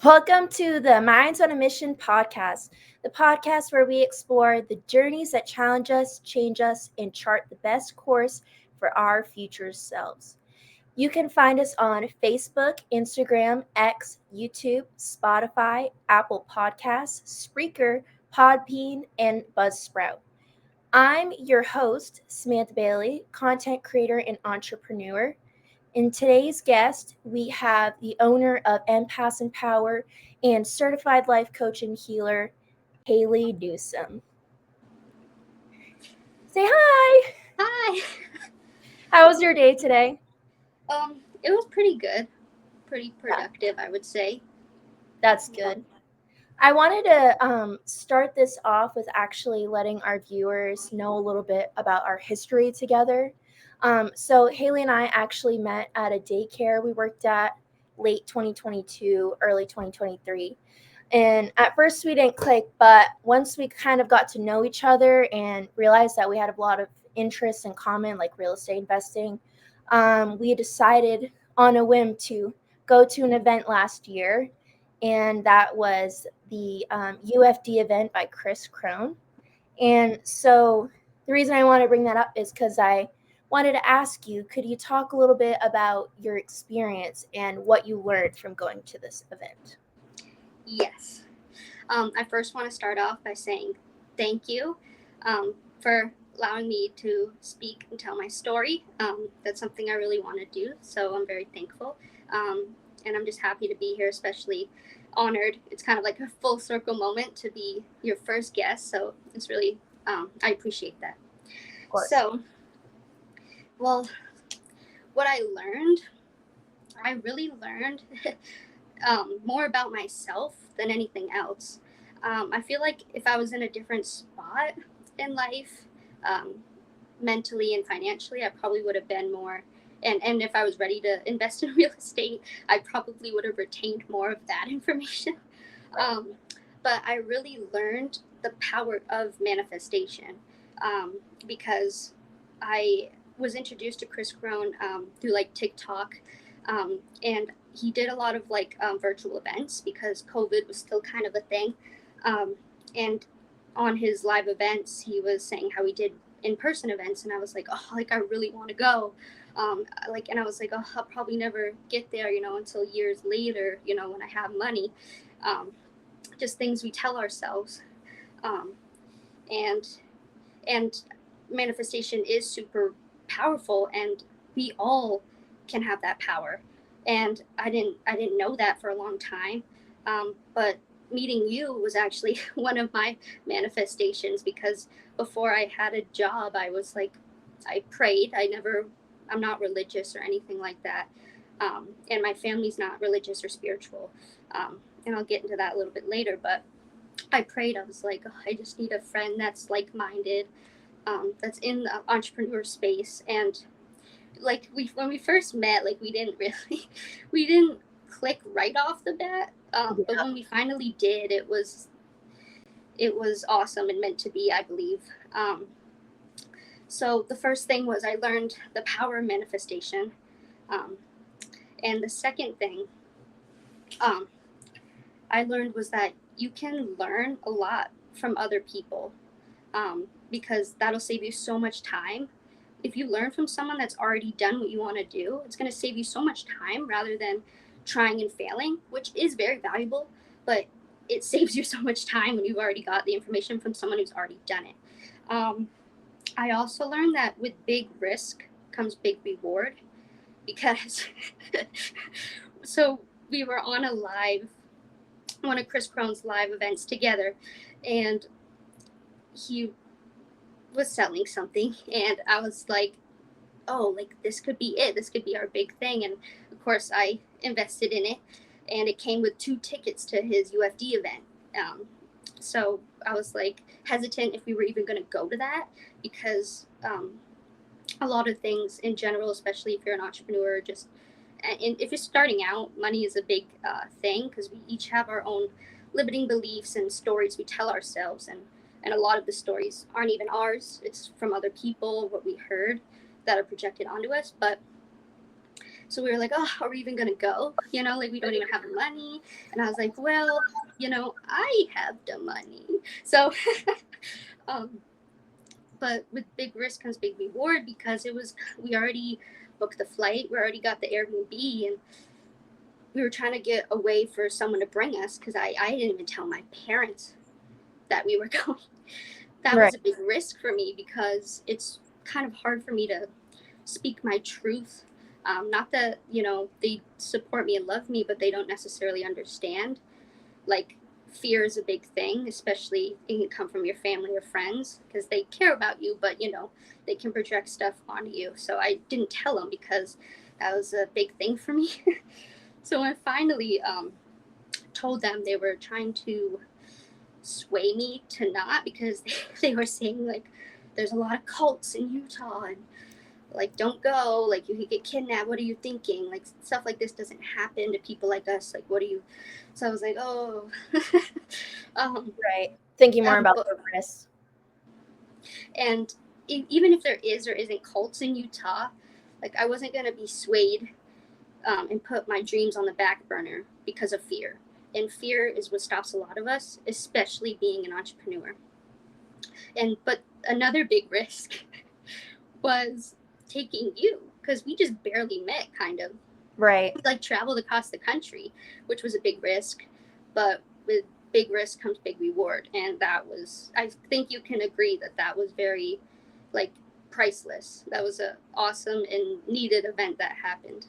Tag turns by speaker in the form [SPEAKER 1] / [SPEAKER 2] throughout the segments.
[SPEAKER 1] Welcome to the Minds on a Mission podcast, the podcast where we explore the journeys that challenge us, change us, and chart the best course for our future selves. You can find us on Facebook, Instagram, X, YouTube, Spotify, Apple Podcasts, Spreaker, Podbean, and Buzzsprout. I'm your host, Samantha Bailey, content creator and entrepreneur. In today's guest, we have the owner of Empaths Empower and certified life coach and healer, Hayleigh Newsome. Say hi.
[SPEAKER 2] Hi.
[SPEAKER 1] How was your day today?
[SPEAKER 2] It was pretty good. Pretty
[SPEAKER 1] Yeah,
[SPEAKER 2] productive, I would say.
[SPEAKER 1] that's good. I wanted to start this off with actually letting our viewers know a little bit about our history together. So Hayleigh and I actually met at a daycare we worked at late 2022, early 2023. And at first we didn't click, but once we kind of got to know each other and realized that we had a lot of interests in common, like real estate investing, we decided on a whim to go to an event last year, and that was the UFD event by Kris Krohn. And so the reason I want to bring that up is because I wanted to ask you, could you talk a little bit about your experience and what you learned from going to this event?
[SPEAKER 2] Yes. I first want to start off by saying thank you for allowing me to speak and tell my story. That's something I really want to do, so I'm very thankful. And I'm just happy to be here, especially honored. It's kind of like a full circle moment to be your first guest, so it's really, I appreciate that.
[SPEAKER 1] Of course.
[SPEAKER 2] So, well, what I really learned more about myself than anything else. I feel like if I was in a different spot in life, um, mentally and financially, I probably would have been more. And if I was ready to invest in real estate, I probably would have retained more of that information. Um, but I really learned the power of manifestation because I was introduced to Kris Krohn through like TikTok, and he did a lot of like virtual events because COVID was still kind of a thing. And on his live events, he was saying how he did in-person events, and I was like, oh, like I really want to go. And I was like, oh, I'll probably never get there, until years later, when I have money. Um, just things we tell ourselves. Um, and and manifestation is super powerful, and we all can have that power. And I didn't know that for a long time, but meeting you was actually one of my manifestations, because before I had a job, I was like, I prayed. I'm not religious or anything like that, and my family's not religious or spiritual, and I'll get into that a little bit later. But I prayed. I was like, oh, I just need a friend that's like-minded, that's in the entrepreneur space. And like when we first met, like we didn't click right off the bat. But when we finally did, it was awesome and meant to be, I believe. So the first thing was I learned the power of manifestation, um, and the second thing um, I learned was that you can learn a lot from other people, because that'll save you so much time. If you learn from someone that's already done what you want to do, it's going to save you so much time rather than trying and failing, which is very valuable, but it saves you so much time when you've already got the information from someone who's already done it. Um, I also learned that with big risk comes big reward, because so we were on one of Kris Krohn's live events together, and he was selling something, and I was like, oh, like this could be it. This could be our big thing. And of course, I invested in it, and it came with 2 tickets to his UFD event. So I was like hesitant if we were even going to go to that, because a lot of things in general, especially if you're an entrepreneur, just and if you're starting out, money is a big thing, because we each have our own limiting beliefs and stories we tell ourselves, and a lot of the stories aren't even ours. It's from other people, what we heard, that are projected onto us. But So we were like, oh, are we even going to go? You know, like we don't even have the money. And I was like, well, you know, I have the money. So, um, but with big risk comes big reward, because we already booked the flight, we already got the Airbnb, and we were trying to get away for someone to bring us, because I didn't even tell my parents that we were going. That
[SPEAKER 1] Right.
[SPEAKER 2] was a big risk for me, because it's kind of hard for me to speak my truth. Not that, you know, they support me and love me, but they don't necessarily understand. Like, fear is a big thing, especially it can come from your family or friends, because they care about you, but, you know, they can project stuff onto you. So I didn't tell them, because that was a big thing for me. So when I finally told them, they were trying to sway me to not, because they were saying, like, there's a lot of cults in Utah, and like, don't go, like, you could get kidnapped, what are you thinking, like, stuff like this doesn't happen to people like us, like, what are you. So I was like, oh. um,
[SPEAKER 1] Right. Thinking more about
[SPEAKER 2] but,
[SPEAKER 1] the risks.
[SPEAKER 2] and even if there is or isn't cults in Utah, like, I wasn't going to be swayed and put my dreams on the back burner because of fear. And fear is what stops a lot of us, especially being an entrepreneur. But another big risk was taking you, because we just barely met, kind of.
[SPEAKER 1] Right.
[SPEAKER 2] We, like, traveled across the country, which was a big risk, but with big risk comes big reward, and that was, I think you can agree that that was very, like, priceless. That was a awesome and needed event that happened.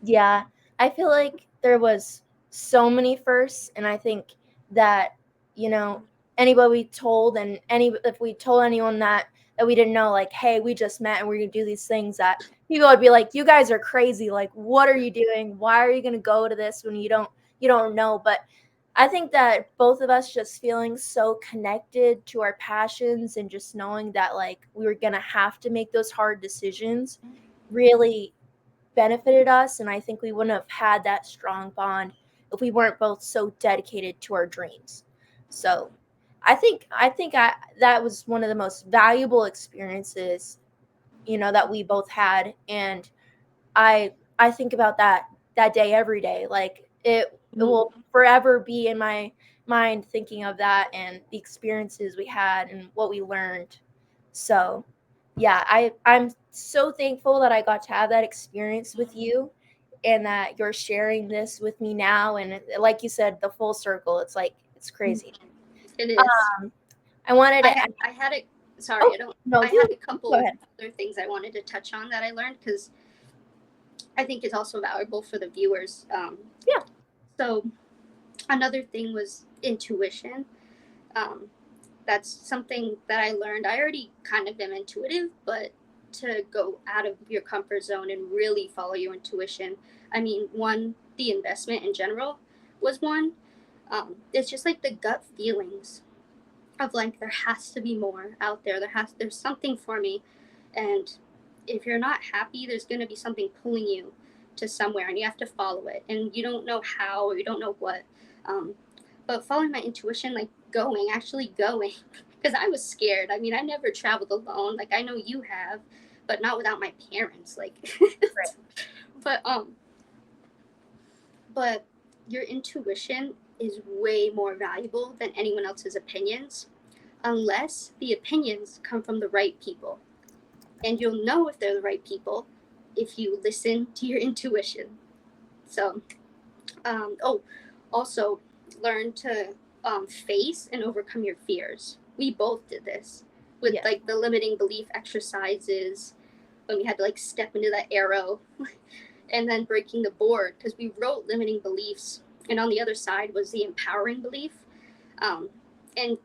[SPEAKER 1] Yeah. I feel like there was so many firsts, and I think that, you know, anybody we told, and if we told anyone that we didn't know, like, hey, we just met and we're gonna do these things, that people would be like, you guys are crazy, like, what are you doing? Why are you gonna go to this when you don't know? But I think that both of us just feeling so connected to our passions, and just knowing that, like, we were gonna have to make those hard decisions, really benefited us. And I think we wouldn't have had that strong bond if we weren't both so dedicated to our dreams. So I think that was one of the most valuable experiences, that we both had. And I think about that day every day. Like, it will forever be in my mind, thinking of that and the experiences we had and what we learned. So yeah, I'm so thankful that I got to have that experience with you, and that you're sharing this with me now. And like you said, the full circle, it's like, it's crazy.
[SPEAKER 2] It is.
[SPEAKER 1] um I wanted to
[SPEAKER 2] I had a sorry,
[SPEAKER 1] oh no,
[SPEAKER 2] I
[SPEAKER 1] you
[SPEAKER 2] had a
[SPEAKER 1] go
[SPEAKER 2] couple
[SPEAKER 1] ahead.
[SPEAKER 2] other things I wanted to touch on that I learned, because I think it's also valuable for the viewers.
[SPEAKER 1] Yeah.
[SPEAKER 2] So another thing was intuition. Um, that's something that I learned. I already kind of am intuitive, but to go out of your comfort zone and really follow your intuition. I mean, one, the investment in general was one. It's just like the gut feelings of, like, there has to be more out there. There's something for me, and if you're not happy, there's going to be something pulling you to somewhere, and you have to follow it, and you don't know how, or you don't know what. Um, but following my intuition, like, actually going, because I was scared. I mean, I never traveled alone. Like, I know you have, but not without my parents. Like,
[SPEAKER 1] Right.
[SPEAKER 2] but but your intuition is way more valuable than anyone else's opinions, unless the opinions come from the right people. And you'll know if they're the right people if you listen to your intuition. So, also learn to face and overcome your fears. We both did this with,
[SPEAKER 1] Yes.
[SPEAKER 2] like, the limiting belief exercises, when we had to, like, step into that arrow, and then breaking the board, because we wrote limiting beliefs, and on the other side was the empowering belief. And,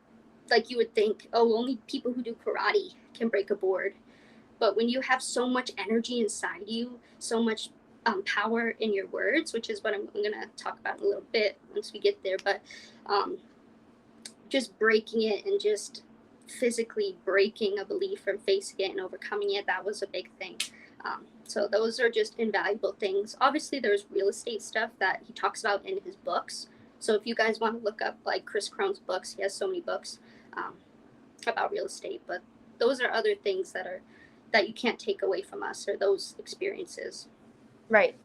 [SPEAKER 2] like, you would think, oh, only people who do karate can break a board. But when you have so much energy inside you, so much power in your words, which is what I'm going to talk about in a little bit once we get there, but um, just breaking it, and just physically breaking a belief and facing it and overcoming it, that was a big thing. So those are just invaluable things. Obviously, there's real estate stuff that he talks about in his books. So if you guys want to look up, like, Kris Krohn's books, he has so many books um, about real estate. But those are other things that you can't take away from us, or those experiences.
[SPEAKER 1] Right.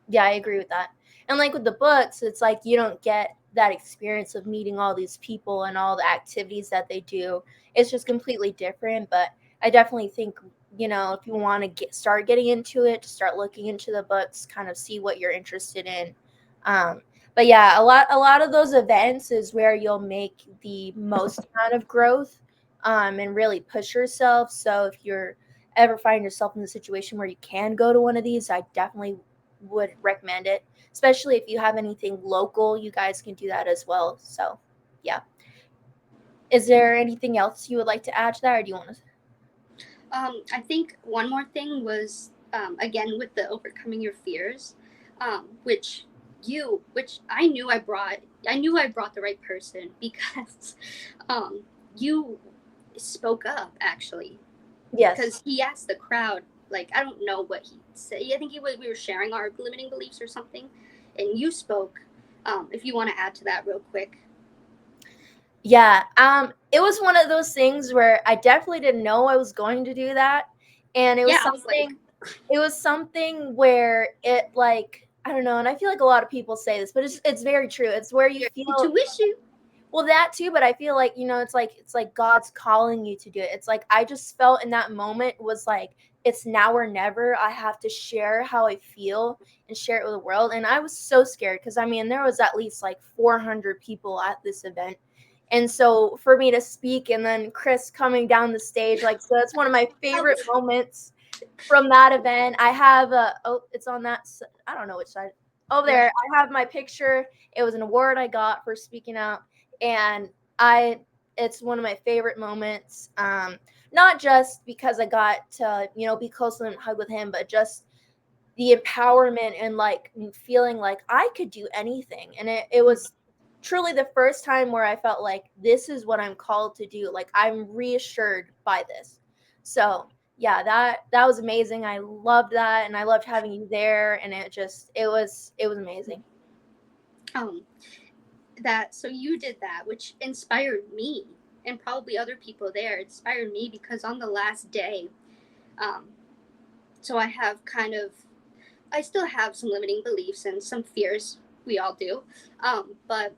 [SPEAKER 1] Yeah, I agree with that. And like with the books, it's like you don't get that experience of meeting all these people and all the activities that they do. It's just completely different. But I definitely think, if you want to start getting into it, to start looking into the books, kind of see what you're interested in. Um, but yeah, a lot of those events is where you'll make the most amount of growth, and really push yourself. So if you're ever find yourself in the situation where you can go to one of these, I definitely would recommend it, especially if you have anything local. You guys can do that as well. So yeah, is there anything else you would like to add to that, or do you want to?
[SPEAKER 2] I think one more thing was, again, with the overcoming your fears, which I knew I brought the right person because you spoke up actually,
[SPEAKER 1] Yes.
[SPEAKER 2] because he asked the crowd, like, I don't know what he said. I think we were sharing our limiting beliefs or something, and you spoke. If you want to add to that real quick.
[SPEAKER 1] Yeah, it was one of those things where I definitely didn't know I was going to do that, and it was
[SPEAKER 2] Yeah, I was like,
[SPEAKER 1] something where it, like, I don't know, and I feel like a lot of people say this, but it's very true. It's where you
[SPEAKER 2] your
[SPEAKER 1] feel,
[SPEAKER 2] intuition.
[SPEAKER 1] well, that too, but I feel like, it's like God's calling you to do it. It's like I just felt in that moment was like it's now or never. I have to share how I feel and share it with the world. And I was so scared because I mean there was at least like 400 people at this event. And so for me to speak and then Kris coming down the stage, like, so that's one of my
[SPEAKER 2] I
[SPEAKER 1] favorite
[SPEAKER 2] was,
[SPEAKER 1] moments from that event. I have it's on that. I don't know which side. Oh,
[SPEAKER 2] yeah.
[SPEAKER 1] there. I have my picture. It was an award I got for speaking out, and I. It's one of my favorite moments. Not just because I got to be close to him and hug with him, but just the empowerment and like feeling like I could do anything. And it was truly the first time where I felt like this is what I'm called to do. Like I'm reassured by this. So yeah, that was amazing. I loved that, and I loved having you there, and it was amazing.
[SPEAKER 2] Um, that so you did that, which inspired me and probably other people there. It inspired me because on the last day, um, so I still have some limiting beliefs and some fears. We all do. But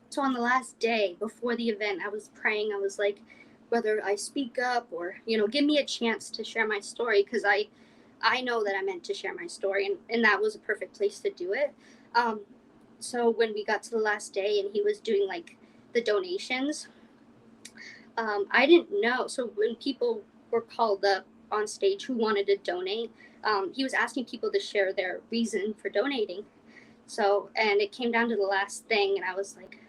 [SPEAKER 2] so on the last day before the event, I was praying. I was like, whether I speak up or give me a chance to share my story, because I know that I meant to share my story, and that was a perfect place to do it. Um, so when we got to the last day and he was doing like the donations, I didn't know. So when people were called up on stage who wanted to donate, he was asking people to share their reason for donating. So, and it came down to the last thing, and I was like,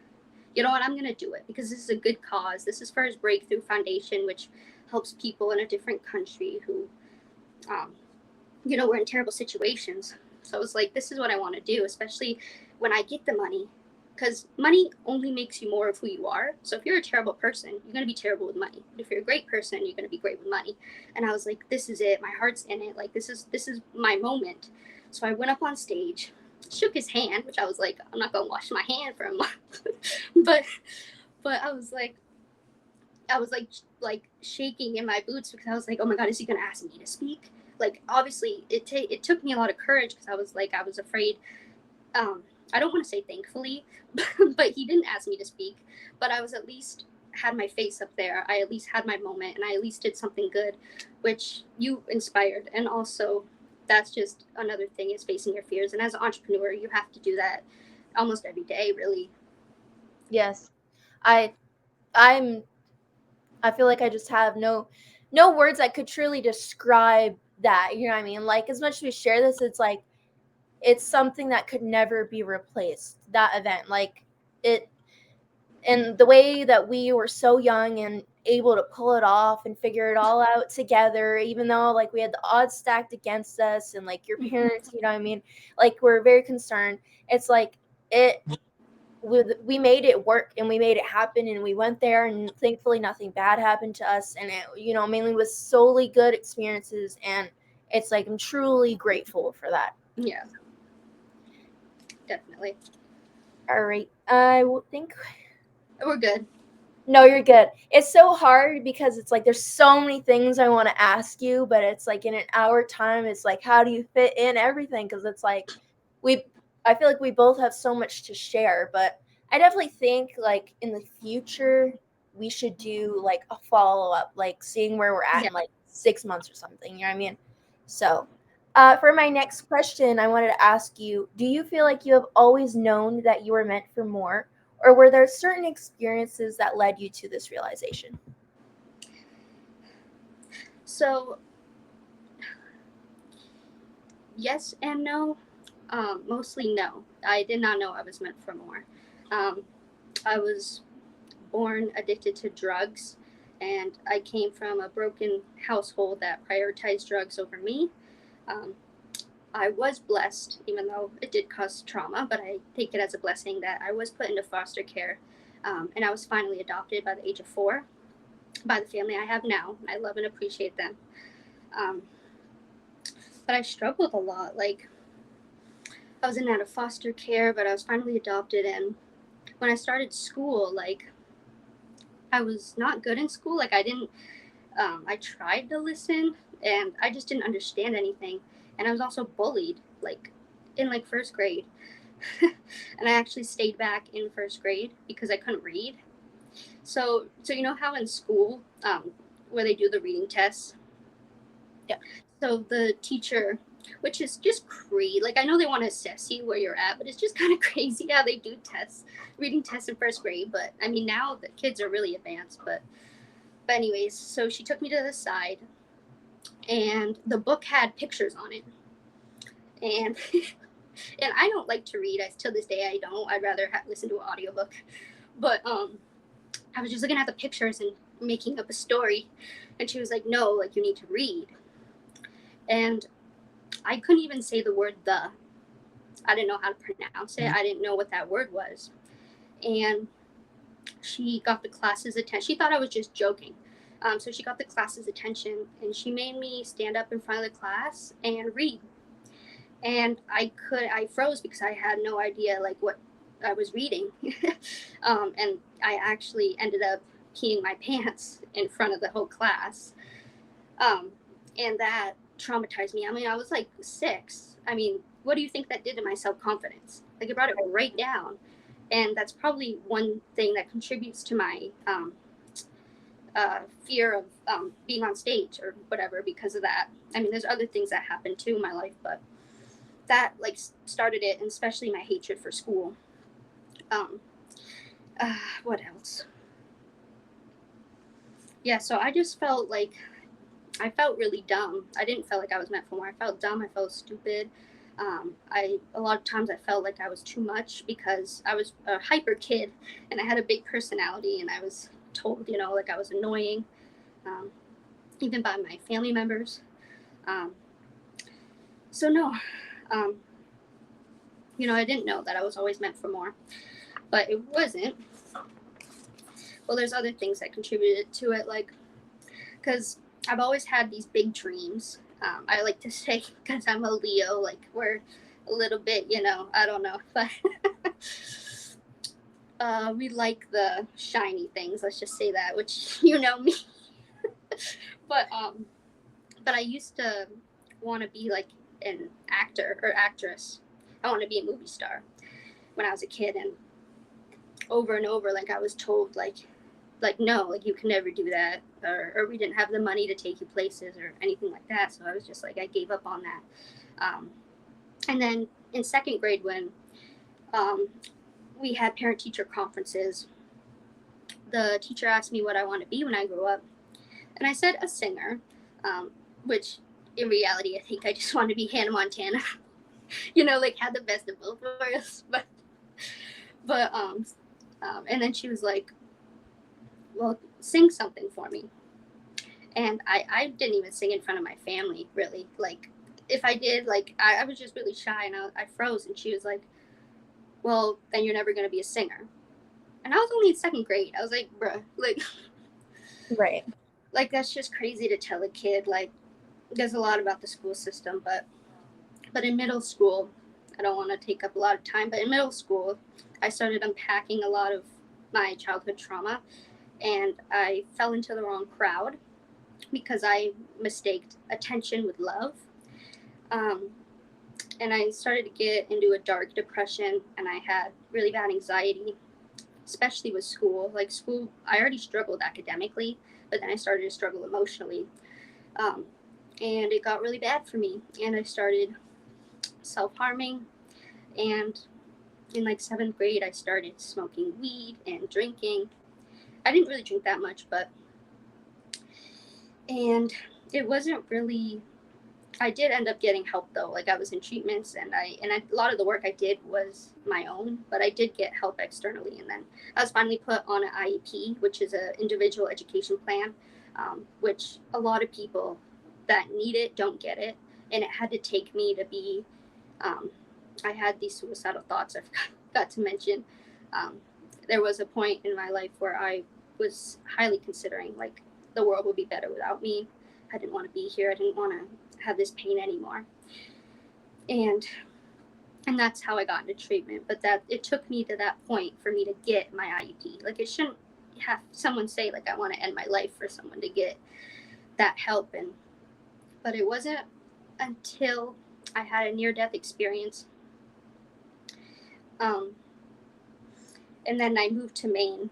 [SPEAKER 2] you know what, I'm going to do it because this is a good cause. This is for his Breakthrough Foundation, which helps people in a different country who, um, were in terrible situations. So I was like, this is what I want to do, especially when I get the money, because money only makes you more of who you are. So if you're a terrible person, you're going to be terrible with money. But if you're a great person, you're going to be great with money. And I was like, this is it. My heart's in it. Like, this is my moment. So I went up on stage, shook his hand, which I was like, I'm not going to wash my hand for a month. but I was like shaking in my boots because I was like, oh my god, is he gonna ask me to speak? Like, obviously, it took me a lot of courage because I was afraid. I don't want to say thankfully, but he didn't ask me to speak. But I was at least had my face up there. I at least had my moment, and I at least did something good, which you inspired. And also, that's just another thing, is facing your fears. And as an entrepreneur, you have to do that almost every day, really.
[SPEAKER 1] Yes. I I'm I feel like I just have no words that could truly describe that. You know what I mean? Like as much as we share this, it's like it's something that could never be replaced. That event, like it, and the way that we were so young and able to pull it off and figure it all out together, even though like we had the odds stacked against us and like your parents, you know what I mean? Like we're very concerned. It's like it we made it work and we made it happen and we went there and thankfully nothing bad happened to us, and it mainly was solely good experiences, and it's like I'm truly grateful for that.
[SPEAKER 2] Yeah, definitely.
[SPEAKER 1] All right, I will think
[SPEAKER 2] We're good.
[SPEAKER 1] No, you're good. It's so hard because it's like there's so many things I want to ask you, but it's like in an hour time, it's like how do you fit in everything? Because it's like we, I feel like we both have so much to share, but I definitely think like in the future we should do like a follow up, like seeing where we're at
[SPEAKER 2] Yeah.
[SPEAKER 1] in like 6 months or something. You know what I mean? So, for my next question, I wanted to ask you: do you feel like you have always known that you were meant for more? Or were there certain experiences that led you to this realization?
[SPEAKER 2] So yes and no. Mostly no. I did not know I was meant for more. Um, I was born addicted to drugs, and I came from a broken household that prioritized drugs over me. Um, I was blessed, even though it did cause trauma, but I take it as a blessing that I was put into foster care, and I was finally adopted by the age of 4 by the family I have now. I love and appreciate them. Um, but I struggled a lot. Like, I was in and out of foster care, but I was finally adopted. And when I started school, like, I was not good in school. Like, I didn't, I tried to listen and I just didn't understand anything. And I was also bullied, like, in like first grade. And I actually stayed back in first grade because I couldn't read. So you know how in school, where they do the reading tests,
[SPEAKER 1] Yeah.
[SPEAKER 2] so the teacher, which is just crazy. Like, I know they want to assess you where you're at, but it's just kind of crazy how they do tests, reading tests in first grade. But I mean, now the kids are really advanced. But anyways, so she took me to the side, and the book had pictures on it, and and I don't like to read. Till this day I don't. I'd rather listen to an audiobook. But I was just looking at the pictures and making up a story, and she was like, "No, like you need to read." And I couldn't even say the word "the." I didn't know how to pronounce it. I didn't know what that word was. And she got the class's attention. She thought I was just joking. So she got the class's attention, and she made me stand up in front of the class and read. And I froze because I had no idea like what I was reading. And I actually ended up peeing my pants in front of the whole class. Um, and that traumatized me. I mean, I was like 6. I mean, what do you think that did to my self confidence? Like, it brought it right down. And that's probably one thing that contributes to my fear of being on stage or whatever because of that. I mean, there's other things that happened too in my life, but that like started it, and especially my hatred for school. Um, what else? Yeah, so I just felt like I felt really dumb. I didn't feel like I was meant for more. I felt dumb. I felt stupid. I a lot of times I felt like I was too much because I was a hyper kid and I had a big personality, and I was told, like I was annoying, um, even by my family members. Um, so no, um, I didn't know that I was always meant for more, but it wasn't. Well, there's other things that contributed to it, like because I've always had these big dreams. I like to say because I'm a Leo, like we're a little bit, I don't know, but we like the shiny things. Let's just say that, which you know me. But I used to want to be like an actor or actress. I want to be a movie star when I was a kid, and over, like I was told, like no, like you can never do that, or we didn't have the money to take you places or anything like that. So I was just like, I gave up on that. And then in second grade, when um, we had parent teacher conferences, the teacher asked me what I want to be when I grow up, and I said a singer, which in reality I think I just wanted to be Hannah Montana. Like had the best of both worlds. But and then she was like, well, sing something for me. And I didn't even sing in front of my family, really. Like, if I did, like, I was just really shy, and I froze. And she was like, well, then you're never going to be a singer. And I was only in second grade. I was like, bruh, like,
[SPEAKER 1] Right.
[SPEAKER 2] like that's just crazy to tell a kid. Like, there's a lot about the school system, but in middle school, I don't want to take up a lot of time, but in middle school, I started unpacking a lot of my childhood trauma. and I fell into the wrong crowd because I mistaked attention with love. Um, and I started to get into a dark depression, and I had really bad anxiety, especially with school. Like school, I already struggled academically, but then I started to struggle emotionally. Um, and it got really bad for me, and I started self-harming. And in like 7th grade, I started smoking weed and drinking. I didn't really drink that much, and it wasn't really, I did end up getting help though. Like I was in treatments, and a lot of the work I did was my own, but I did get help externally. And then I was finally put on an IEP, which is an individual education plan, which a lot of people that need it don't get it. And it had to take me to be, um, I had these suicidal thoughts I forgot to mention. Um, there was a point in my life where I was highly considering like the world would be better without me. I didn't want to be here. I didn't want to have this pain anymore. And that's how I got into treatment. But that it took me to that point for me to get my IEP. Like it shouldn't have someone say like I want to end my life for someone to get that help. But it wasn't until I had a near-death experience. And then I moved to Maine.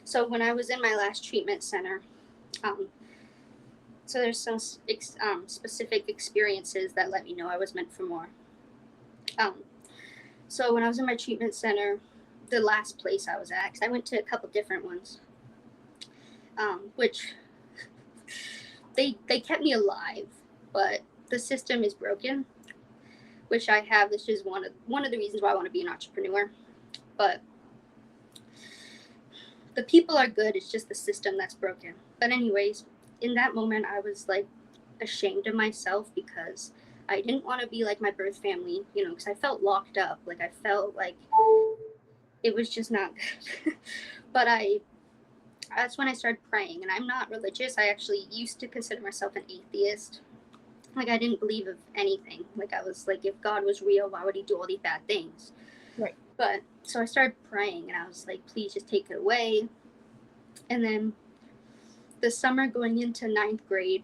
[SPEAKER 2] So when I was in my last treatment center, so there's some specific experiences that let me know I was meant for more. So when I was in my treatment center, the last place I was at, because I went to a couple different ones, which they kept me alive, but the system is broken, which I have. This is one of the reasons why I want to be an entrepreneur. But the people are good. It's just the system that's broken. But anyways, in that moment, I was like ashamed of myself because I didn't want to be like my birth family, because I felt locked up. Like I felt like it was just not good. But that's when I started praying, and I'm not religious. I actually used to consider myself an atheist. Like I didn't believe of anything. Like I was like, if God was real, why would he do all these bad things?
[SPEAKER 1] Right.
[SPEAKER 2] But so I started praying, and I was like, please just take it away. And then the summer going into 9th grade,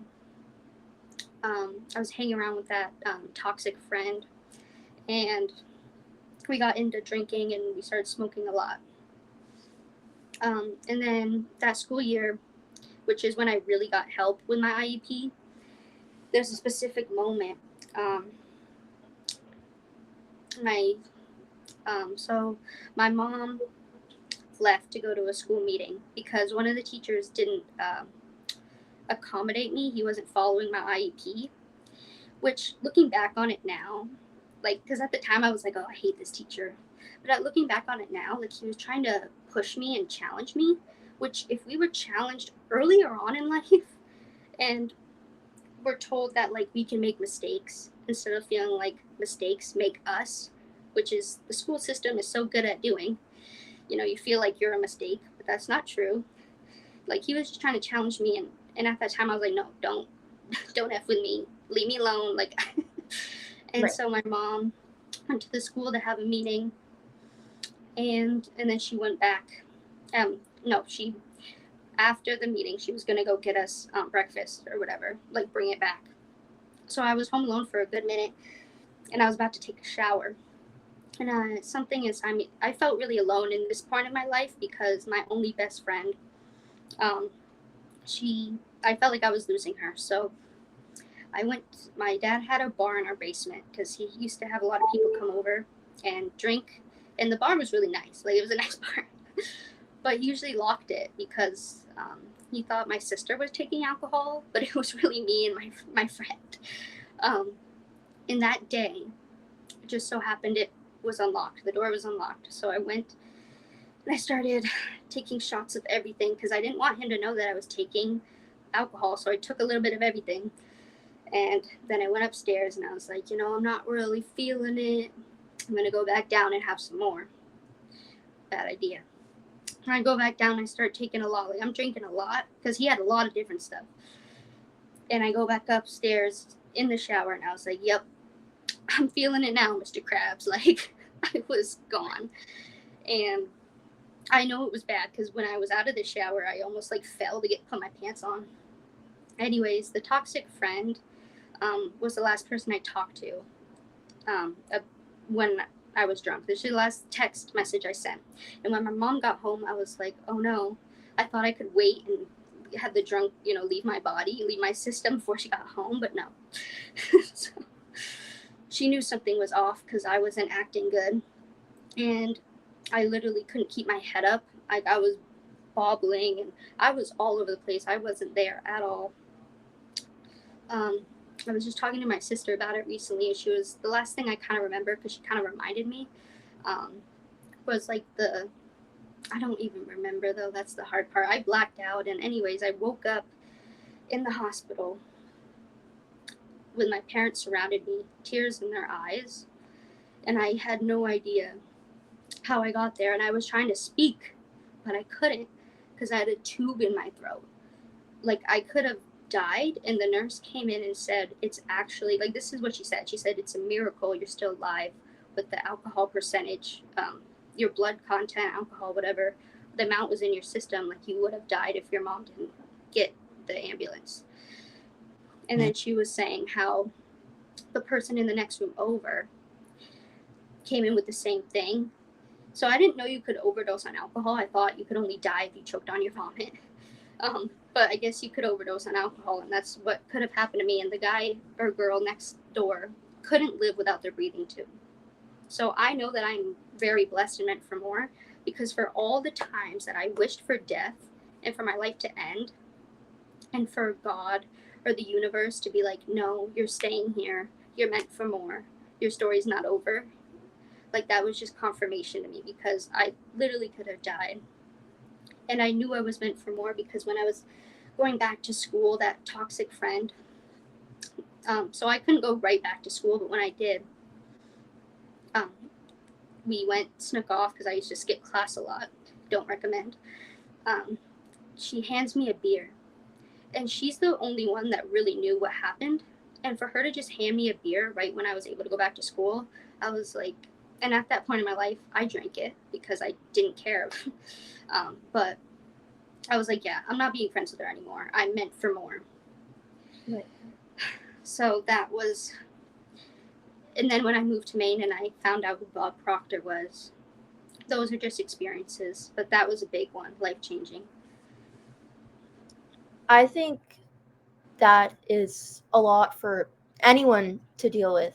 [SPEAKER 2] I was hanging around with that toxic friend, and we got into drinking, and we started smoking a lot. And then that school year, which is when I really got help with my IEP, there's a specific moment. So my mom left to go to a school meeting because one of the teachers didn't accommodate me. He wasn't following my IEP, which looking back on it now, like, because at the time I was like, oh, I hate this teacher. But looking back on it now, like he was trying to push me and challenge me, which if we were challenged earlier on in life and we're told that like we can make mistakes instead of feeling like mistakes make us, which is the school system is so good at doing, you feel like you're a mistake, but that's not true. Like he was just trying to challenge me, and at that time I was like, no, don't F with me, leave me alone, like. And
[SPEAKER 1] Right.
[SPEAKER 2] So my mom went to the school to have a meeting, and then she went back. She after the meeting she was gonna go get us breakfast or whatever, like bring it back. So I was home alone for a good minute, and I was about to take a shower. And I felt really alone in this point of my life because my only best friend, I felt like I was losing her. So my dad had a bar in our basement because he used to have a lot of people come over and drink. And the bar was really nice. Like it was a nice bar. But he usually locked it because he thought my sister was taking alcohol, but it was really me and my friend. In that day, it just so happened it was unlocked. The door was unlocked. So I went and I started taking shots of everything because I didn't want him to know that I was taking alcohol. So I took a little bit of everything. And then I went upstairs and I was like, I'm not really feeling it. I'm going to go back down and have some more. Bad idea. And I go back down and I start taking a lot. Like I'm drinking a lot because he had a lot of different stuff. And I go back upstairs in the shower and I was like, yep, I'm feeling it now, Mr. Krabs. Like I was gone. And I know it was bad because when I was out of the shower, I almost like fell to put my pants on. Anyways, the toxic friend was the last person I talked to when I was drunk. This is the last text message I sent. And when my mom got home, I was like, oh no, I thought I could wait and have the drunk, leave my body, leave my system before she got home, but no. So she knew something was off because I wasn't acting good. And I literally couldn't keep my head up. I was bobbling and I was all over the place. I wasn't there at all. I was just talking to my sister about it recently, and she was the last thing I kind of remember because she kind of reminded me was like I don't even remember though. That's the hard part. I blacked out, and anyways, I woke up in the hospital with my parents surrounded me, tears in their eyes, and I had no idea how I got there, and I was trying to speak, but I couldn't because I had a tube in my throat. Like I could have died, and the nurse came in and said, it's actually, like, this is what she said. She said, it's a miracle you're still alive with the alcohol percentage, your blood content, alcohol, whatever, the amount was in your system. Like you would have died if your mom didn't get the ambulance. And then she was saying how the person in the next room over came in with the same thing. So I didn't know you could overdose on alcohol. I thought you could only die if you choked on your vomit. But I guess you could overdose on alcohol, and that's what could have happened to me. And the guy or girl next door couldn't live without their breathing tube. So I know that I'm very blessed and meant for more, because for all the times that I wished for death and for my life to end, and for God or the universe to be like, no, you're staying here. You're meant for more. Your story's not over. Like that was just confirmation to me, because I literally could have died. And I knew I was meant for more because when I was going back to school, that toxic friend, so I couldn't go right back to school, but when I did, we snuck off because I used to skip class a lot. Don't recommend. She hands me a beer, and she's the only one that really knew what happened. And for her to just hand me a beer right when I was able to go back to school, I was like, and at that point in my life, I drank it because I didn't care. But I was like, yeah, I'm not being friends with her anymore. I'm meant for more.
[SPEAKER 1] Right.
[SPEAKER 2] So that was, and then when I moved to Maine and I found out who Bob Proctor was, those are just experiences, but that was a big one, life-changing.
[SPEAKER 1] I think that is a lot for anyone to deal with,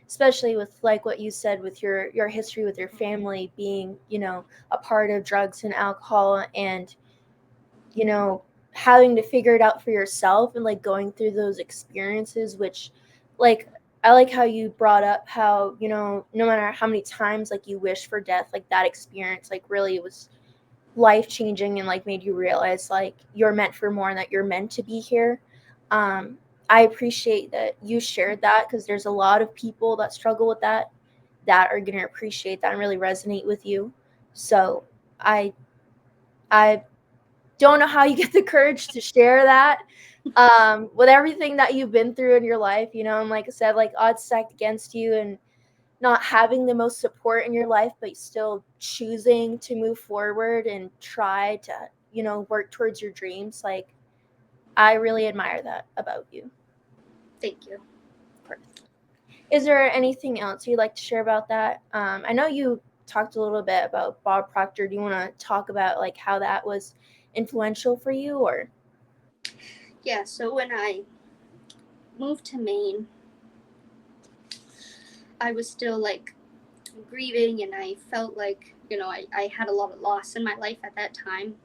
[SPEAKER 1] especially with like what you said with your history with your family being, a part of drugs and alcohol, and having to figure it out for yourself, and like going through those experiences, which, like, I like how you brought up how, no matter how many times like you wish for death, like that experience like really was life changing and like made you realize like you're meant for more and that you're meant to be here. I appreciate that you shared that, because there's a lot of people that struggle with that are going to appreciate that and really resonate with you. So I don't know how you get the courage to share that, with everything that you've been through in your life, and like I said, like odds stacked against you, and not having the most support in your life, but still choosing to move forward and try to, work towards your dreams. Like, I really admire that about you.
[SPEAKER 2] Thank you.
[SPEAKER 1] Is there anything else you'd like to share about that? I know you talked a little bit about Bob Proctor. Do you want to talk about like how that was influential for you, or?
[SPEAKER 2] Yeah, so when I moved to Maine, I was still like grieving, and I felt like, I had a lot of loss in my life at that time.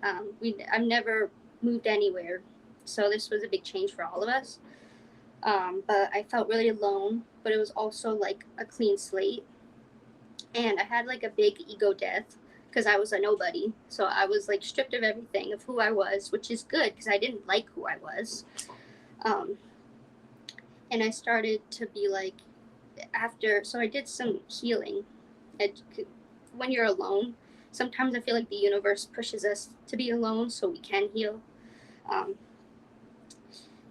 [SPEAKER 2] I've never moved anywhere, so this was a big change for all of us. But I felt really alone, but it was also like a clean slate. And I had like a big ego death because I was a nobody. So I was like stripped of everything of who I was, which is good because I didn't like who I was. And I started to be like, so I did some healing. When you're alone, sometimes I feel like the universe pushes us to be alone so we can heal.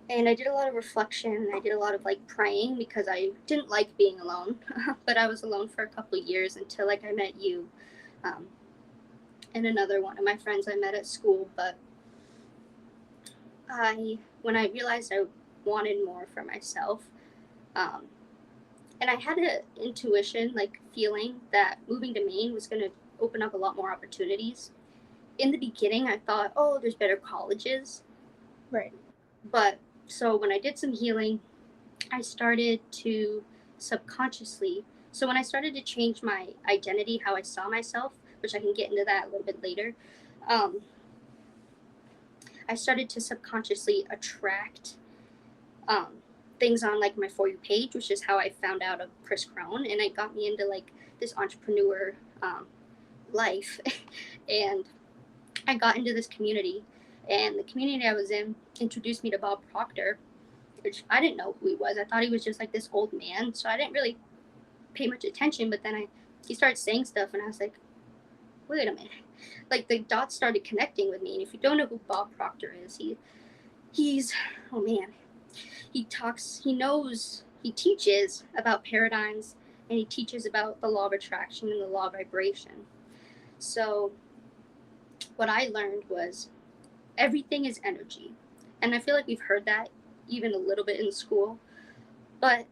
[SPEAKER 2] And I did a lot of reflection, and I did a lot of like praying because I didn't like being alone. But I was alone for a couple of years until like I met you. and another one of my friends I met at school. But when I realized I wanted more for myself, um, and I had an intuition, like feeling that moving to Maine was going to open up a lot more opportunities. In the beginning, I thought, oh, there's better colleges.
[SPEAKER 1] Right.
[SPEAKER 2] But so when I did some healing, I started to subconsciously. So when I started to change my identity, how I saw myself, which I can get into that a little bit later, um, I started to subconsciously attract um, things on like my For You page, which is how I found out of Kris Krohn, and it got me into like this entrepreneur life, and I got into this community, and the community I was in introduced me to Bob Proctor, which I didn't know who he was. I thought he was just like this old man, so I didn't really pay much attention. But then he started saying stuff, and I was like, wait a minute, like the dots started connecting with me. And if you don't know who Bob Proctor is, he's oh man, he teaches about paradigms, and he teaches about the law of attraction and the law of vibration. So what I learned was everything is energy. And I feel like we've heard that even a little bit in school. But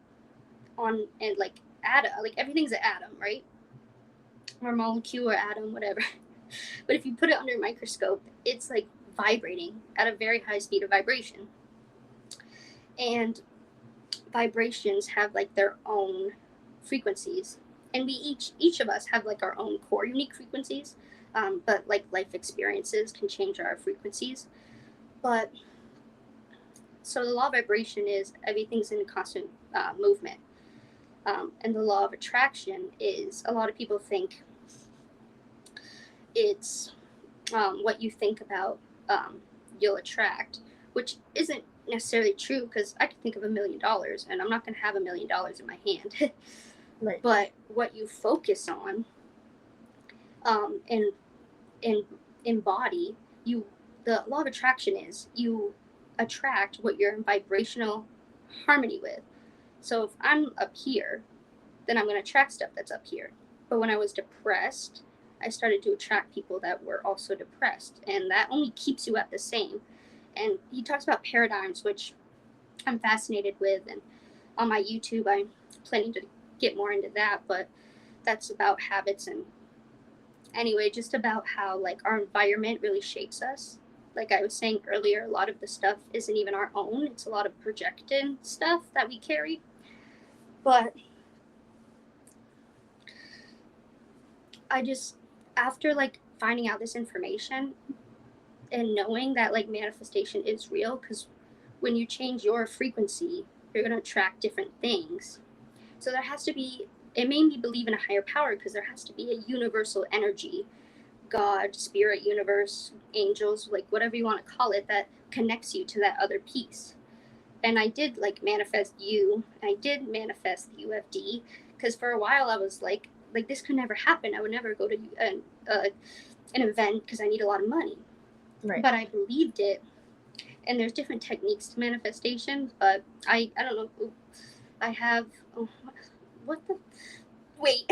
[SPEAKER 2] like atom, like everything's an atom, right? Or molecule or atom, whatever. But if you put it under a microscope, it's like vibrating at a very high speed of vibration. And vibrations have like their own frequencies. And we each of us have like our own core unique frequencies. But like life experiences can change our frequencies. But so the law of vibration is everything's in constant movement. And the law of attraction is, a lot of people think it's what you think about, you'll attract, which isn't necessarily true, because I could think of $1 million and I'm not going to have $1 million in my hand.
[SPEAKER 1] Right.
[SPEAKER 2] But what you focus on and embody, the law of attraction is you attract what you're in vibrational harmony with. So if I'm up here, then I'm going to attract stuff that's up here. But when I was depressed, I started to attract people that were also depressed, and that only keeps you at the same. And he talks about paradigms, which I'm fascinated with, and on my YouTube I'm planning to get more into that, but that's about habits. And anyway, just about how like our environment really shapes us. Like I was saying earlier, a lot of the stuff isn't even our own. It's a lot of projected stuff that we carry. But I just, after like finding out this information and knowing that like manifestation is real, because when you change your frequency, you're going to attract different things. So there has to be, it made me believe in a higher power, because there has to be a universal energy, God, spirit, universe, angels, like whatever you want to call it, that connects you to that other piece. And I did like manifest you. I did manifest the UFD, because for a while I was like this could never happen. I would never go to an event because I need a lot of money.
[SPEAKER 1] Right.
[SPEAKER 2] But I believed it. And there's different techniques to manifestation, but I don't know. I have, what the, wait.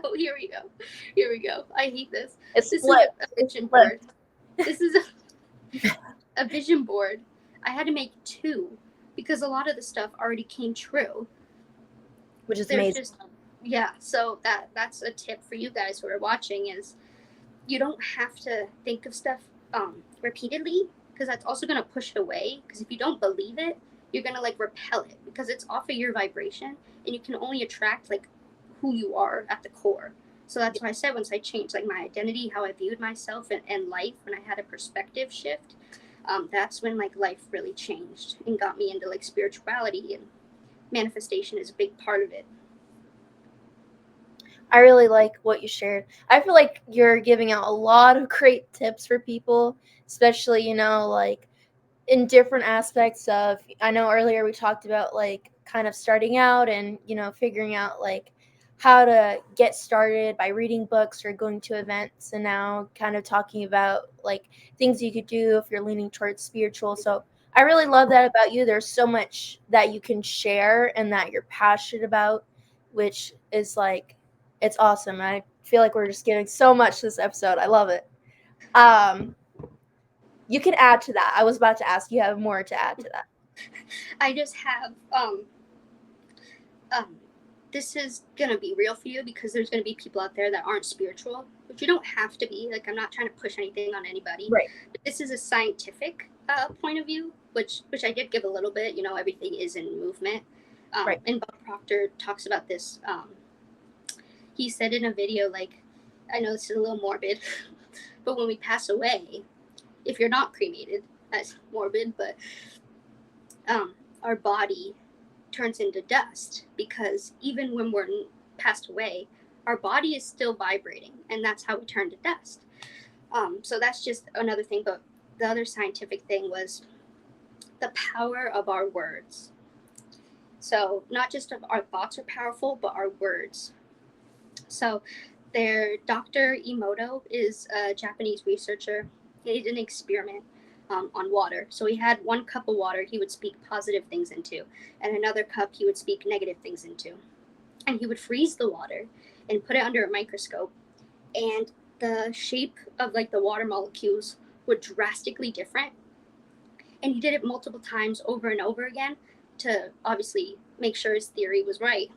[SPEAKER 2] Oh, here we go. I hate this.
[SPEAKER 1] It's
[SPEAKER 2] This
[SPEAKER 1] flipped.
[SPEAKER 2] is a vision board. This is a vision board. I had to make 2 because a lot of the stuff already came true.
[SPEAKER 1] Which is amazing.
[SPEAKER 2] Yeah, so that's a tip for you guys who are watching, is you don't have to think of stuff repeatedly, because that's also going to push it away. Because if you don't believe it, you're going to like repel it, because it's off of your vibration, and you can only attract like who you are at the core. So that's why I said, once I changed like my identity, how I viewed myself and life, when I had a perspective shift, that's when like life really changed and got me into like spirituality, and manifestation is a big part of it.
[SPEAKER 1] I really like what you shared. I feel like you're giving out a lot of great tips for people, especially, like in different aspects of, I know earlier we talked about like kind of starting out and, figuring out like how to get started by reading books or going to events, and now kind of talking about like things you could do if you're leaning towards spiritual. So I really love that about you. There's so much that you can share and that you're passionate about, which is like, it's awesome. I feel like we're just getting so much this episode. I love it. You can add to that. I was about to ask, you have more to add to that.
[SPEAKER 2] I just have this is gonna be real for you, because there's gonna be people out there that aren't spiritual, but you don't have to be. Like, I'm not trying to push anything on anybody.
[SPEAKER 1] Right.
[SPEAKER 2] But this is a scientific point of view, which I did give a little bit. You know, everything is in movement.
[SPEAKER 1] Right.
[SPEAKER 2] And Bob Proctor talks about this. He said in a video, like, I know this is a little morbid, but when we pass away, if you're not cremated, that's morbid, but our body turns into dust, because even when we're passed away, our body is still vibrating, and that's how we turn to dust. So that's just another thing. But the other scientific thing was the power of our words. So not just our thoughts are powerful, but our words. So Dr. Emoto is a Japanese researcher. He did an experiment on water. So he had 1 cup of water he would speak positive things into, and another cup he would speak negative things into. And he would freeze the water and put it under a microscope, and the shape of like the water molecules would drastically different. And he did it multiple times over and over again to obviously make sure his theory was right.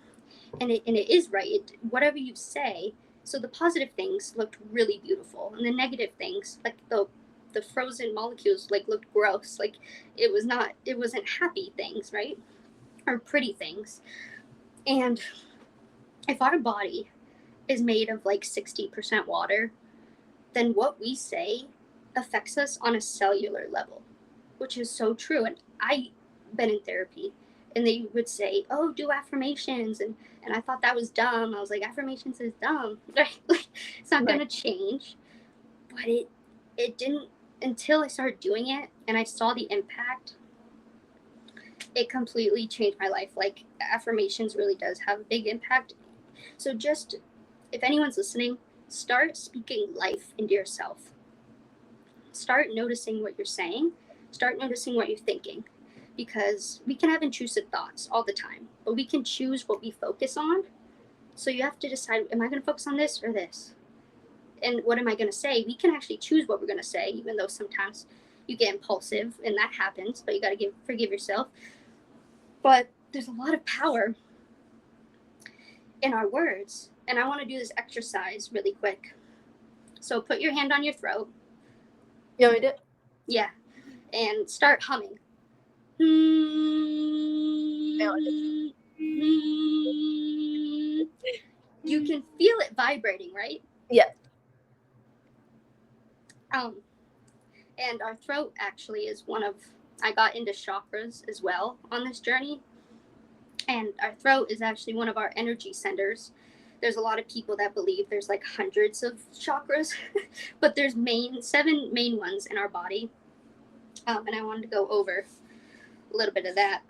[SPEAKER 2] And it is right. Whatever you say, so the positive things looked really beautiful, and the negative things, like the frozen molecules, like looked gross. Like it wasn't happy things, right? Or pretty things. And if our body is made of like 60% water, then what we say affects us on a cellular level, which is so true. And I've been in therapy, and they would say, oh, do affirmations. And I thought that was dumb. I was like, affirmations is dumb. It's not going to change. But it didn't, until I started doing it and I saw the impact. It completely changed my life. Like, affirmations really does have a big impact. So just, if anyone's listening, start speaking life into yourself. Start noticing what you're saying. Start noticing what you're thinking. Because we can have intrusive thoughts all the time, but we can choose what we focus on. So you have to decide, am I going to focus on this or this? And what am I going to say? We can actually choose what we're going to say, even though sometimes you get impulsive, and that happens, but you got to forgive yourself. But there's a lot of power in our words. And I want to do this exercise really quick. So put your hand on your throat.
[SPEAKER 1] You want me to do it?
[SPEAKER 2] Yeah. And start humming. You can feel it vibrating, right?
[SPEAKER 1] Yeah.
[SPEAKER 2] And our throat actually is I got into chakras as well on this journey. And our throat is actually one of our energy centers. There's a lot of people that believe there's like hundreds of chakras, but there's 7 main ones in our body. And I wanted to go over a little bit of that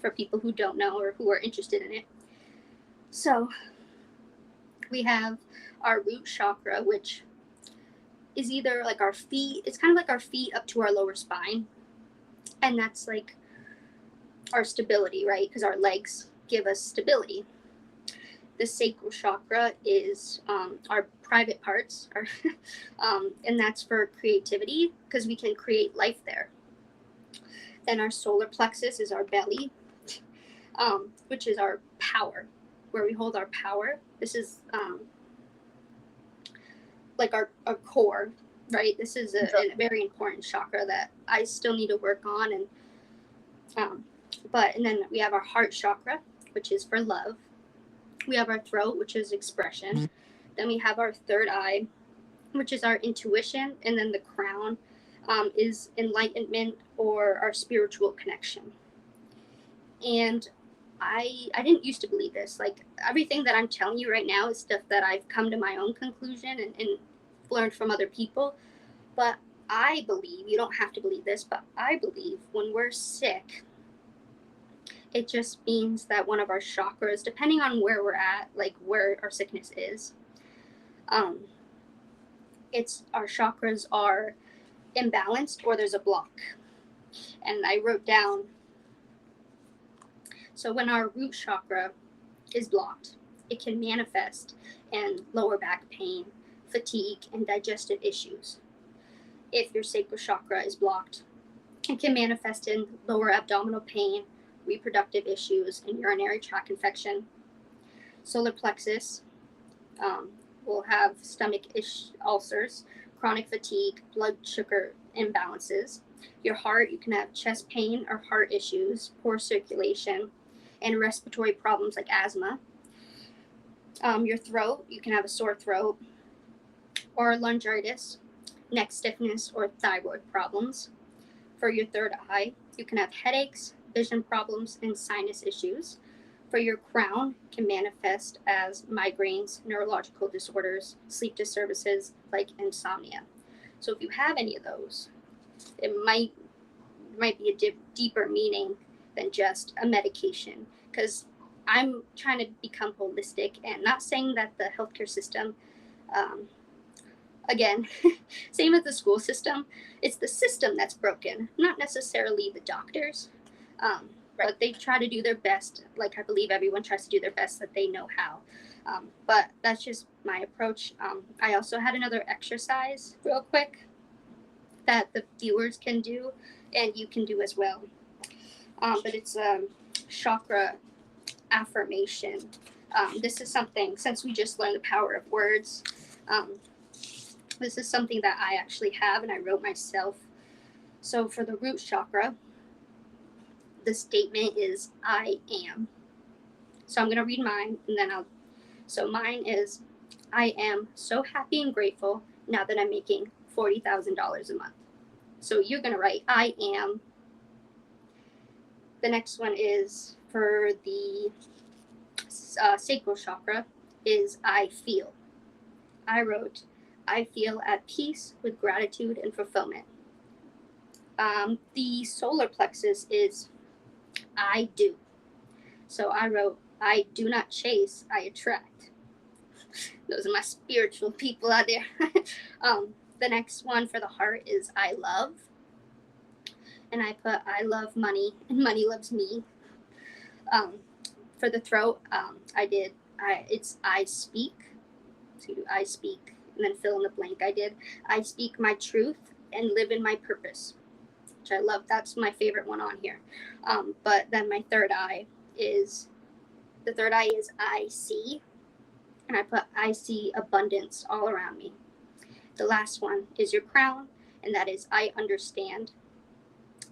[SPEAKER 2] for people who don't know or who are interested in it. So we have our root chakra, which is either like our feet. It's kind of like our feet up to our lower spine. And that's like our stability, right? Because our legs give us stability. The sacral chakra is our private parts, and that's for creativity, because we can create life there. Then our solar plexus is our belly, which is our power, where we hold our power. This is like our core, right? This is a very important chakra that I still need to work on. And then we have our heart chakra, which is for love. We have our throat, which is expression. Then we have our third eye, which is our intuition. And then the crown is enlightenment, or our spiritual connection. And I didn't used to believe this. Like, everything that I'm telling you right now is stuff that I've come to my own conclusion and learned from other people. But I believe, you don't have to believe this, but I believe when we're sick, it just means that one of our chakras, depending on where we're at, like where our sickness is, it's our chakras are imbalanced, or there's a block. And I wrote down, so when our root chakra is blocked, it can manifest in lower back pain, fatigue, and digestive issues. If your sacral chakra is blocked, it can manifest in lower abdominal pain, reproductive issues, and urinary tract infection. Solar plexus will have stomach ulcers, chronic fatigue, blood sugar imbalances. Your heart, you can have chest pain or heart issues, poor circulation, and respiratory problems like asthma. Your throat, you can have a sore throat or laryngitis, neck stiffness, or thyroid problems. For your third eye, you can have headaches, vision problems, and sinus issues. For your crown, can manifest as migraines, neurological disorders, sleep disturbances like insomnia. So if you have any of those, it might be a deeper meaning than just a medication. Because I'm trying to become holistic, and not saying that the healthcare system, again, same as the school system, it's the system that's broken, not necessarily the doctors. But they try to do their best. Like, I believe everyone tries to do their best that they know how. But that's just my approach. I also had another exercise real quick that the viewers can do and you can do as well. But it's chakra affirmation. This is something, since we just learned the power of words, this is something that I actually have and I wrote myself. So for the root chakra, the statement is I am. So I'm going to read mine and then so mine is, I am so happy and grateful now that I'm making $40,000 a month. So you're going to write I am. The next one is for the sacral chakra is I feel. I wrote, I feel at peace with gratitude and fulfillment. The solar plexus is I do. So I wrote, I do not chase, I attract. Those are my spiritual people out there. The next one for the heart is I love. And I put, I love money and money loves me. For the throat, it's I speak. So I speak, and then fill in the blank I did. I speak my truth and live in my purpose, which I love. That's my favorite one on here. But then my third eye is I see. And I put, I see abundance all around me. The last one is your crown, and that is I understand.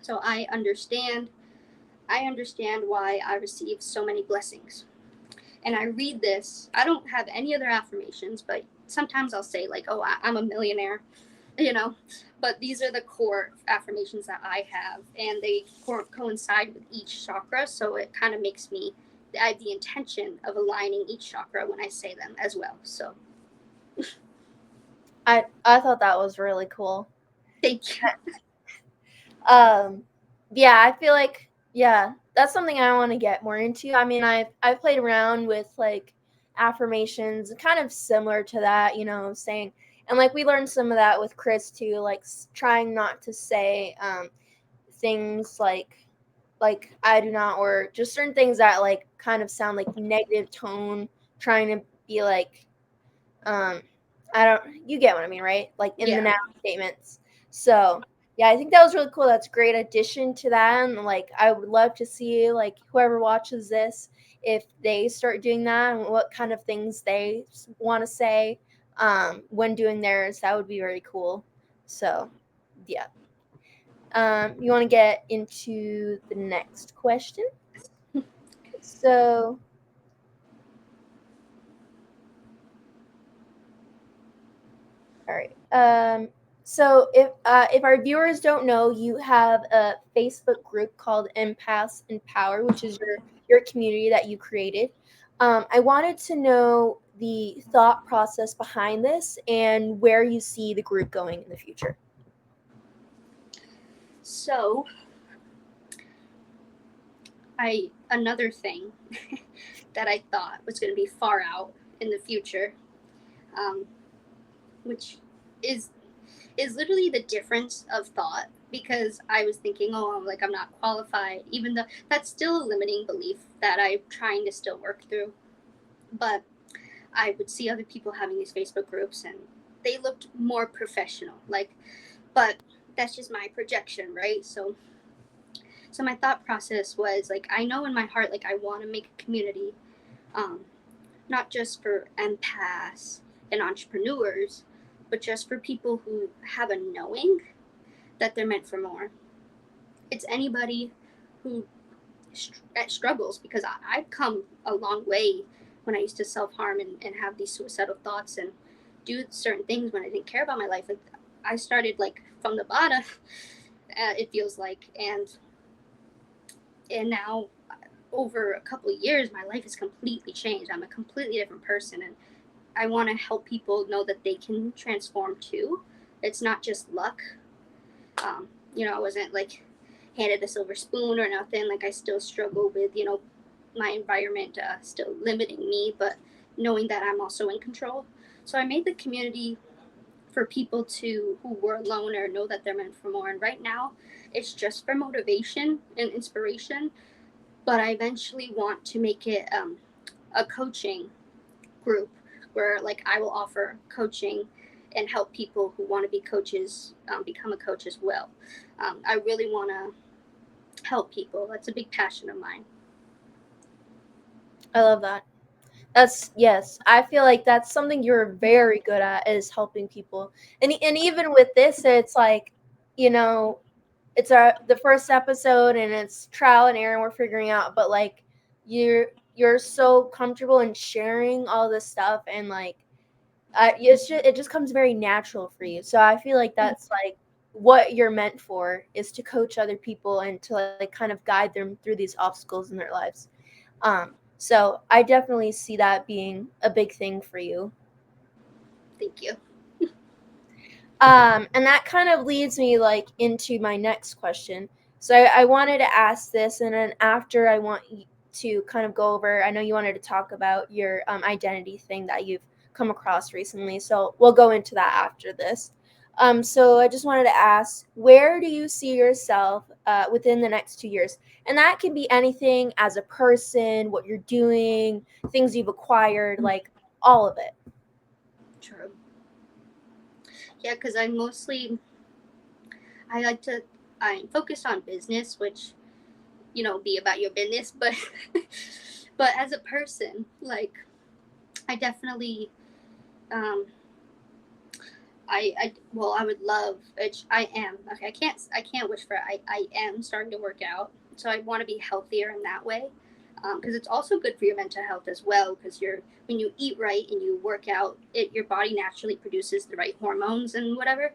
[SPEAKER 2] So I understand why I receive so many blessings. And I read this. I don't have any other affirmations, but sometimes I'll say like, oh, I'm a millionaire, But these are the core affirmations that I have, and they coincide with each chakra. So it kind of makes me, I have the intention of aligning each chakra when I say them as well. So
[SPEAKER 1] I thought that was really cool.
[SPEAKER 2] thank you.
[SPEAKER 1] Yeah, I feel like, yeah, that's something I want to get more into. I mean, I've played around with like affirmations, kind of similar to that, saying, and like we learned some of that with Kris too, like trying not to say things like I do not, or just certain things that like kind of sound like negative tone, trying to be like, you get what I mean, right? Like in the now statements. So yeah, I think that was really cool. That's a great addition to that. And like, I would love to see like whoever watches this, if they start doing that and what kind of things they want to say when doing theirs. That would be very cool. So yeah. You want to get into the next question? So, all right. So if our viewers don't know, you have a Facebook group called Empaths in Power, which is your community that you created. I wanted to know the thought process behind this and where you see the group going in the future.
[SPEAKER 2] So another thing that I thought was going to be far out in the future, which is literally the difference of thought, because I was thinking, oh, I'm not qualified, even though that's still a limiting belief that I'm trying to still work through. But I would see other people having these Facebook groups, and they looked more professional. But that's just my projection, right? So my thought process was like, I know in my heart, like, I want to make a community, um, not just for empaths and entrepreneurs, but just for people who have a knowing that they're meant for more. It's anybody who struggles, because I've come a long way when I used to self-harm and have these suicidal thoughts and do certain things when I didn't care about my life. Like, I started like from the bottom, it feels like, and now over a couple of years my life has completely changed. I'm a completely different person, and I want to help people know that they can transform too. It's not just luck. I wasn't like handed a silver spoon or nothing. Like, I still struggle with, my environment still limiting me, but knowing that I'm also in control. So I made the community for people who were alone or know that they're meant for more. And right now, it's just for motivation and inspiration. But I eventually want to make it a coaching group where, like, I will offer coaching and help people who want to be coaches become a coach as well. I really want to help people. That's a big passion of mine.
[SPEAKER 1] I love that. Yes, I feel like that's something you're very good at, is helping people. And even with this, it's like, you know, it's the first episode and it's trial and error and we're figuring out, but like you're so comfortable in sharing all this stuff, and like it just comes very natural for you. So I feel like that's like what you're meant for, is to coach other people and to like kind of guide them through these obstacles in their lives. So I definitely see that being a big thing for you.
[SPEAKER 2] Thank you.
[SPEAKER 1] And that kind of leads me like into my next question. So I wanted to ask this, and then after I want you to kind of go over. I know you wanted to talk about your identity thing that you've come across recently. So we'll go into that after this. So I just wanted to ask, where do you see yourself within the next 2 years? And that can be anything, as a person, what you're doing, things you've acquired, like all of it.
[SPEAKER 2] True. Yeah, because I like to, I'm focused on business, which, be about your business, but, but as a person, like, I definitely, um, I would love, I am, okay, I can't wish for it. I am starting to work out. So I want to be healthier in that way. Because it's also good for your mental health as well. Because when you eat right and you work out, your body naturally produces the right hormones and whatever.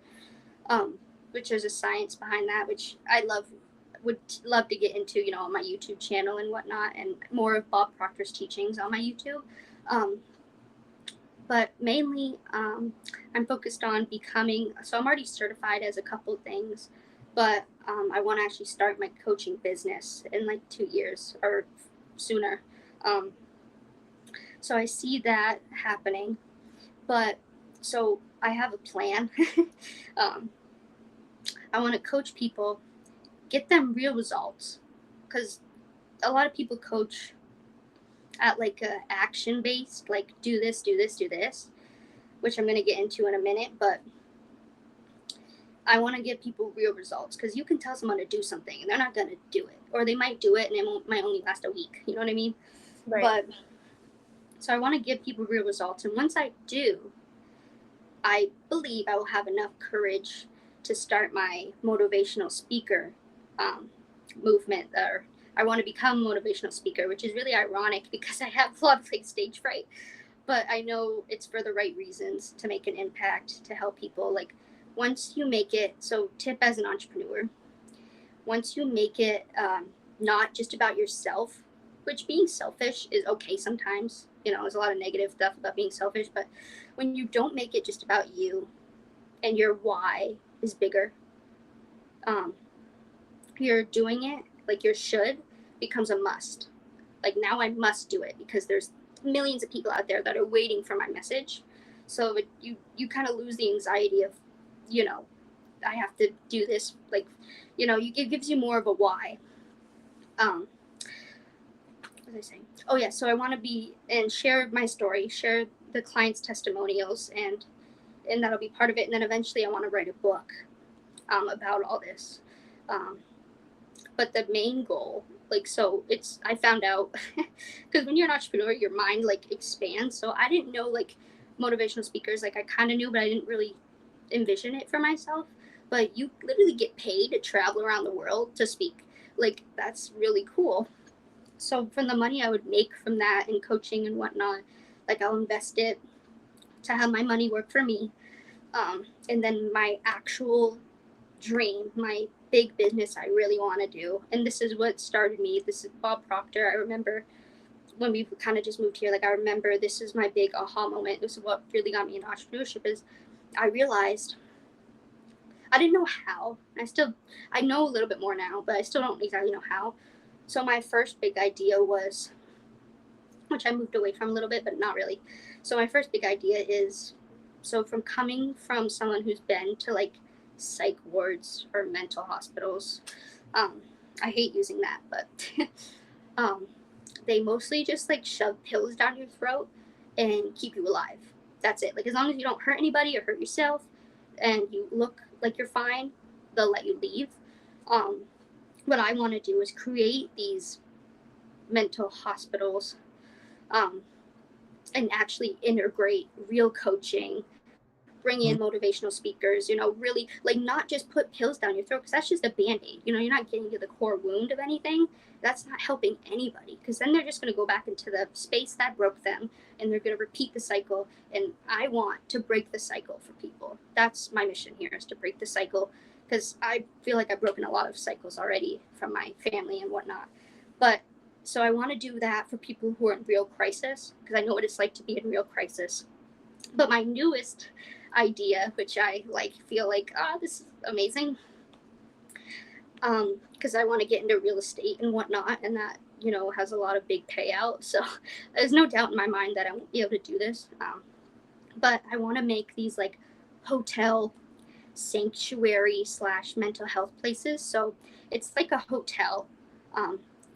[SPEAKER 2] Um, which there's a science behind that, which would love to get into, on my YouTube channel and whatnot, and more of Bob Proctor's teachings on my YouTube. Um, but mainly, I'm focused on becoming. So I'm already certified as a couple things, but I want to actually start my coaching business in like 2 years or sooner. Um, so I see that happening, but so I have a plan. um, I want to coach people, get them real results, because a lot of people coach at like a action based, like, do this, do this, do this, which I'm going to get into in a minute. But I want to give people real results, because you can tell someone to do something and they're not going to do it, or they might do it and it might only last a week. You know what I mean?
[SPEAKER 1] Right.
[SPEAKER 2] But so I want to give people real results, and once I do, I believe I will have enough courage to start my motivational speaker um, movement. Or I want to become a motivational speaker, which is really ironic because I have a lot of like stage fright. But I know it's for the right reasons, to make an impact, to help people. Like, once you make it, so tip as an entrepreneur, once you make it not just about yourself, which being selfish is okay sometimes. There's a lot of negative stuff about being selfish, but when you don't make it just about you and your why is bigger, um, you're doing it like your should becomes a must. Like, now I must do it because there's millions of people out there that are waiting for my message. So you kind of lose the anxiety of, you know, I have to do this. Like, it gives you more of a why. Um, was I saying? Oh yeah, so I want to be and share my story, share the clients' testimonials, and that'll be part of it. And then eventually, I want to write a book about all this. Um, but the main goal, like, so it's I found out because when you're an entrepreneur, your mind like expands. So I didn't know like motivational speakers. Like I kind of knew, but I didn't really envision it for myself. But you literally get paid to travel around the world to speak. Like that's really cool. So from the money I would make from that and coaching and whatnot, like I'll invest it to have my money work for me. And then my actual dream, my big business I really want to do, and this is what started me. This is Bob Proctor. I remember when we kind of just moved here, like I remember this is my big aha moment. This is what really got me into entrepreneurship is I realized I didn't know how. I know a little bit more now, but I still don't exactly know how. So my first big idea was, which I moved away from a little bit, but not really. So my first big idea is, so from coming from someone who's been to like psych wards or mental hospitals, I hate using that, but um, they mostly just like shove pills down your throat and keep you alive. That's it. Like as long as you don't hurt anybody or hurt yourself, and you look like you're fine, they'll let you leave. Um, what I want to do is create these mental hospitals um, and actually integrate real coaching, bring in motivational speakers, really like not just put pills down your throat because that's just a band-aid. You're not getting to the core wound of anything. That's not helping anybody because then they're just going to go back into the space that broke them and they're going to repeat the cycle. And I want to break the cycle for people. That's my mission here, is to break the cycle, because I feel like I've broken a lot of cycles already from my family and whatnot. But so I want to do that for people who are in real crisis, because I know what it's like to be in real crisis. But my newest idea, which I feel like, this is amazing, because I want to get into real estate and whatnot, and that has a lot of big payout. So there's no doubt in my mind that I won't be able to do this. But I want to make these like hotel sanctuary / mental health places. So it's like a hotel,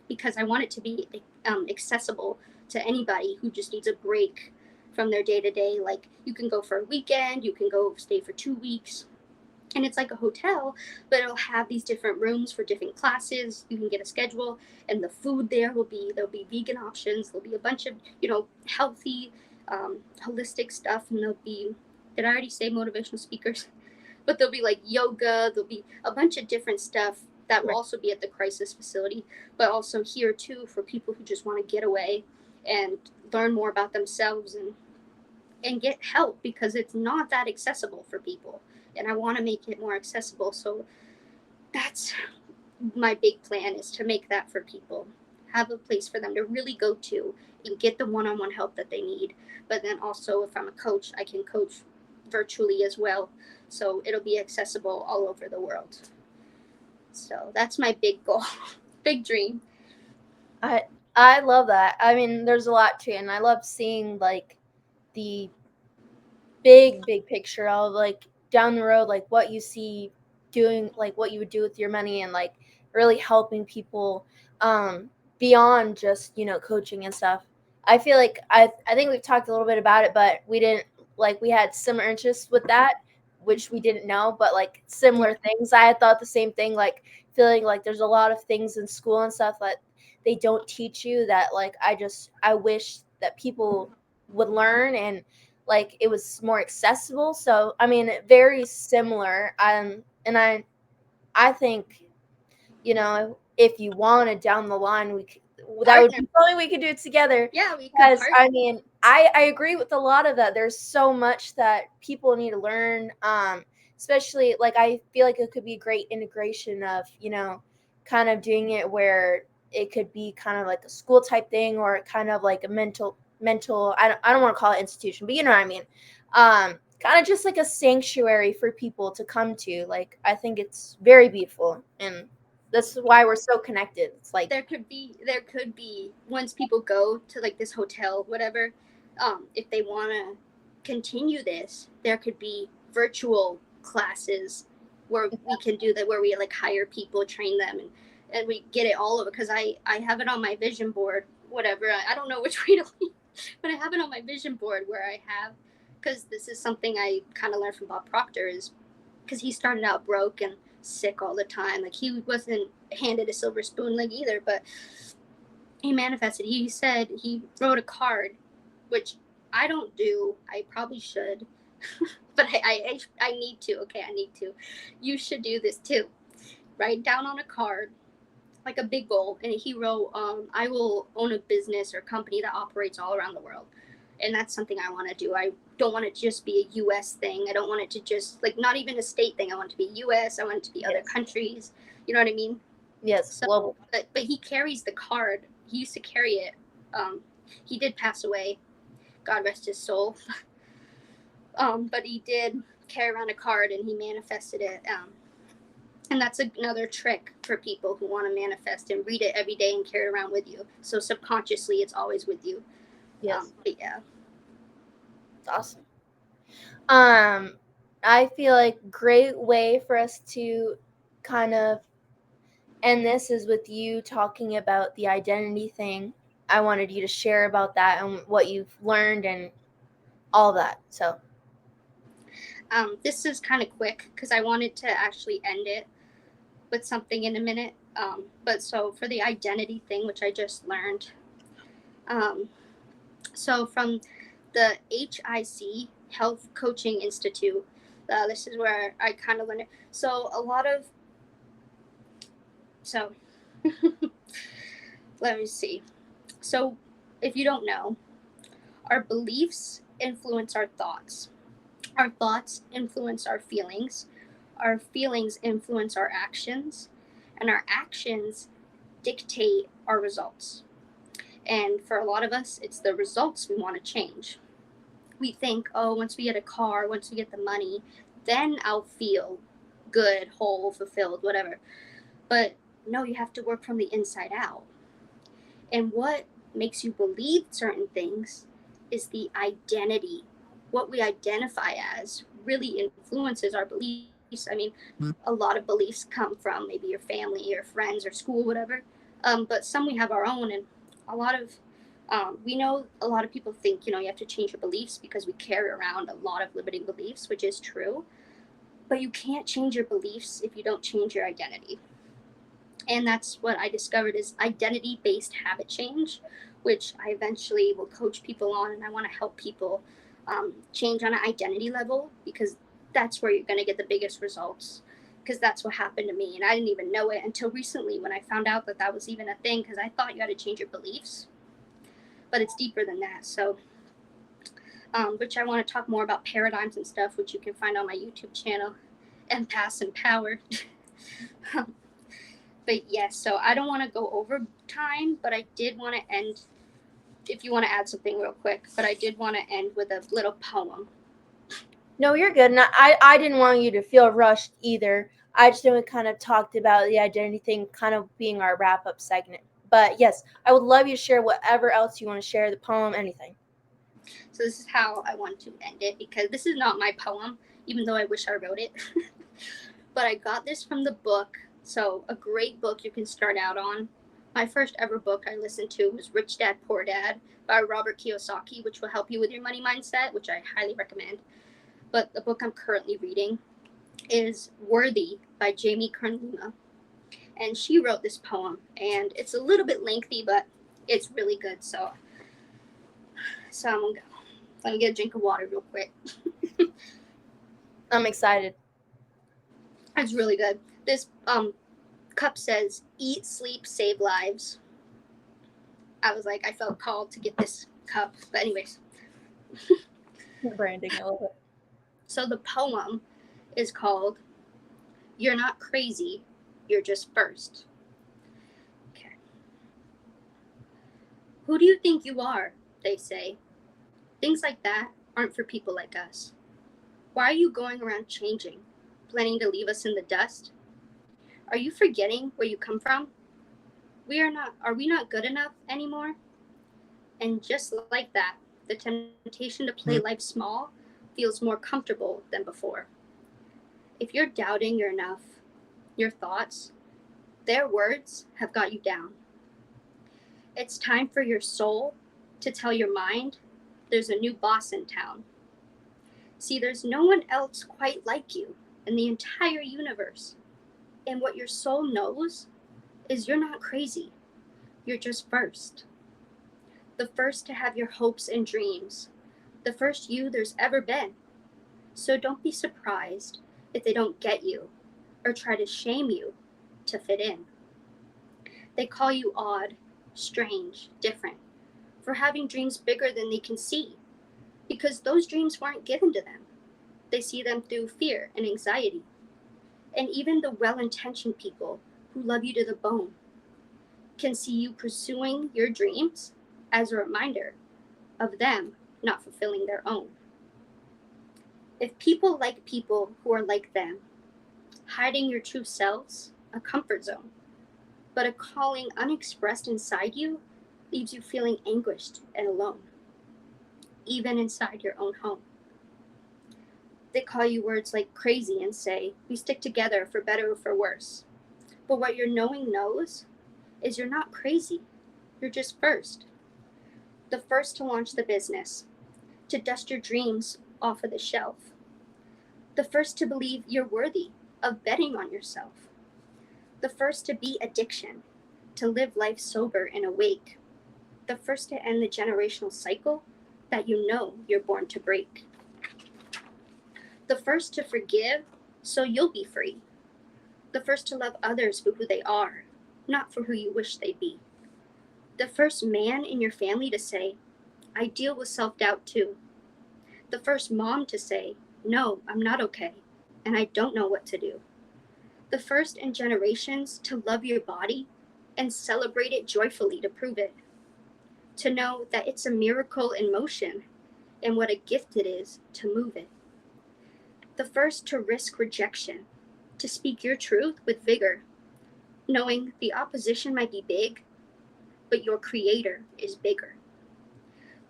[SPEAKER 2] because I want it to be accessible to anybody who just needs a break from their day to day. Like you can go for a weekend, you can go stay for 2 weeks, and it's like a hotel, but it'll have these different rooms for different classes. You can get a schedule, and the food there'll be vegan options. There'll be a bunch of healthy, holistic stuff, and there'll be, did I already say motivational speakers? But there'll be like yoga. There'll be a bunch of different stuff that will also be at the crisis facility, but also here too for people who just want to get away and learn more about themselves and get help, because it's not that accessible for people. And I want to make it more accessible. So that's my big plan, is to make that for people, have a place for them to really go to and get the one-on-one help that they need. But then also, if I'm a coach, I can coach virtually as well. So it'll be accessible all over the world. So that's my big goal, big dream.
[SPEAKER 1] I love that. I mean, there's a lot to it, and I love seeing like the big picture of like down the road, like what you see doing, like what you would do with your money, and like really helping people beyond just coaching and stuff. I feel like I think we've talked a little bit about it, but we didn't, like, we had similar interests with that, which we didn't know, but like similar things. I had thought the same thing, like feeling like there's a lot of things in school and stuff that they don't teach you, that like I wish that people would learn, and like it was more accessible. So I mean, very similar. And I think, if you wanted down the line, that would be something we could do together.
[SPEAKER 2] Yeah, we could.
[SPEAKER 1] Because I mean, I agree with a lot of that. There's so much that people need to learn. Especially like I feel like it could be a great integration of, kind of doing it where it could be kind of like a school type thing, or kind of like a mental I don't want to call it institution, but you know what I mean. Kind of just like a sanctuary for people to come to. Like I think it's very beautiful, and that's why we're so connected. It's like
[SPEAKER 2] there could be once people go to like this hotel, whatever, if they want to continue this, there could be virtual classes where we can do that, where we like hire people, train them, and we get it all over. Because I have it on my vision board whatever. I don't know which way to lean, but I have it on my vision board where I have, because this is something I kind of learned from Bob Proctor, is because he started out broke and sick all the time. Like, he wasn't handed a silver spoon like either, but he manifested. He said he wrote a card, which I don't do. I probably should, but I need to. Okay, I need to. You should do this too. Write down on a card, like a big goal, and he wrote, I will own a business or company that operates all around the world. And that's something I want to do. I don't want it to just be a U.S. thing. I don't want it to just, like, not even a state thing. I want it to be U.S. I want it to be other countries. You know what I mean?
[SPEAKER 1] Yes,
[SPEAKER 2] So,
[SPEAKER 1] global.
[SPEAKER 2] but he carries the card. He used to carry it. He did pass away. God rest his soul. But he did carry around a card, and he manifested it. And that's another trick for people who want to manifest, and read it every day and carry it around with you. So subconsciously, it's always with you.
[SPEAKER 1] Yes.
[SPEAKER 2] But yeah.
[SPEAKER 1] It's awesome. I feel like great way for us to kind of end this is with you talking about the identity thing. I wanted you to share about that and what you've learned and all that. So
[SPEAKER 2] this is kind of quick because I wanted to actually end it with something in a minute. But so for the identity thing, which I just learned, so from the HIC, Health Coaching Institute, this is where I kind of learned it. So let me see. So if you don't know, our beliefs influence our thoughts. Our thoughts influence our feelings influence our actions, and our actions dictate our results. And for a lot of us, it's the results we want to change. We think, oh, once we get a car, once we get the money, then I'll feel good, whole, fulfilled, whatever. But no, you have to work from the inside out. And what makes you believe certain things is the identity. What we identify as really influences our beliefs. I mean, a lot of beliefs come from maybe your family or friends or school, whatever. But some we have our own, and a lot of we know a lot of people think, you have to change your beliefs because we carry around a lot of limiting beliefs, which is true. But you can't change your beliefs if you don't change your identity. And that's what I discovered is identity-based habit change, which I eventually will coach people on, and I want to help people change on an identity level, because that's where you're going to get the biggest results, because that's what happened to me. And I didn't even know it until recently when I found out that was even a thing, because I thought you had to change your beliefs, but it's deeper than that. So which I want to talk more about paradigms and stuff, which you can find on my YouTube channel, Empaths and Power. But yes, so I don't want to go over time, but I did want to end, if you want to add something real quick, but I did want to end with a little poem.
[SPEAKER 1] No, you're good. And I didn't want you to feel rushed either. I just kind of talked about the identity thing kind of being our wrap-up segment. But yes, I would love you to share whatever else you want to share, the poem, anything.
[SPEAKER 2] So this is how I want to end it, because this is not my poem, even though I wish I wrote it. But I got this from the book. So a great book you can start out on. My first ever book I listened to was Rich Dad, Poor Dad by Robert Kiyosaki, which will help you with your money mindset, which I highly recommend. But the book I'm currently reading is Worthy by Jamie Kern. And she wrote this poem, and it's a little bit lengthy, but it's really good. So I'm going to go. Let me get a drink of water real quick.
[SPEAKER 1] I'm excited.
[SPEAKER 2] It's really good. This cup says, eat, sleep, save lives. I was like, I felt called to get this cup. But anyways.
[SPEAKER 1] Branding, I love it.
[SPEAKER 2] So the poem is called, You're Not Crazy, You're Just First. Okay. Who do you think you are? They say. Things like that aren't for people like us. Why are you going around changing, planning to leave us in the dust? Are you forgetting where you come from? Are we not good enough anymore? And just like that, the temptation to play life small feels more comfortable than before. If you're doubting your enough, your thoughts, their words have got you down. It's time for your soul to tell your mind there's a new boss in town. See, there's no one else quite like you in the entire universe. And what your soul knows is you're not crazy. You're just first. The first to have your hopes and dreams. The first you there's ever been. So don't be surprised if they don't get you or try to shame you to fit in. They call you odd, strange, different for having dreams bigger than they can see, because those dreams weren't given to them. They see them through fear and anxiety. And even the well-intentioned people who love you to the bone can see you pursuing your dreams as a reminder of them not fulfilling their own. If people like people who are like them, hiding your true selves, a comfort zone, but a calling unexpressed inside you leaves you feeling anguished and alone, even inside your own home. They call you words like crazy and say, we stick together for better or for worse. But what your knowing knows is you're not crazy. You're just first. The first to launch the business, to dust your dreams off of the shelf. The first to believe you're worthy of betting on yourself. The first to beat addiction, to live life sober and awake. The first to end the generational cycle that you know you're born to break. The first to forgive so you'll be free. The first to love others for who they are, not for who you wish they'd be. The first man in your family to say, I deal with self-doubt too. The first mom to say, no, I'm not okay, and I don't know what to do. The first in generations to love your body and celebrate it joyfully to prove it. To know that it's a miracle in motion and what a gift it is to move it. The first to risk rejection, to speak your truth with vigor, knowing the opposition might be big, but your creator is bigger.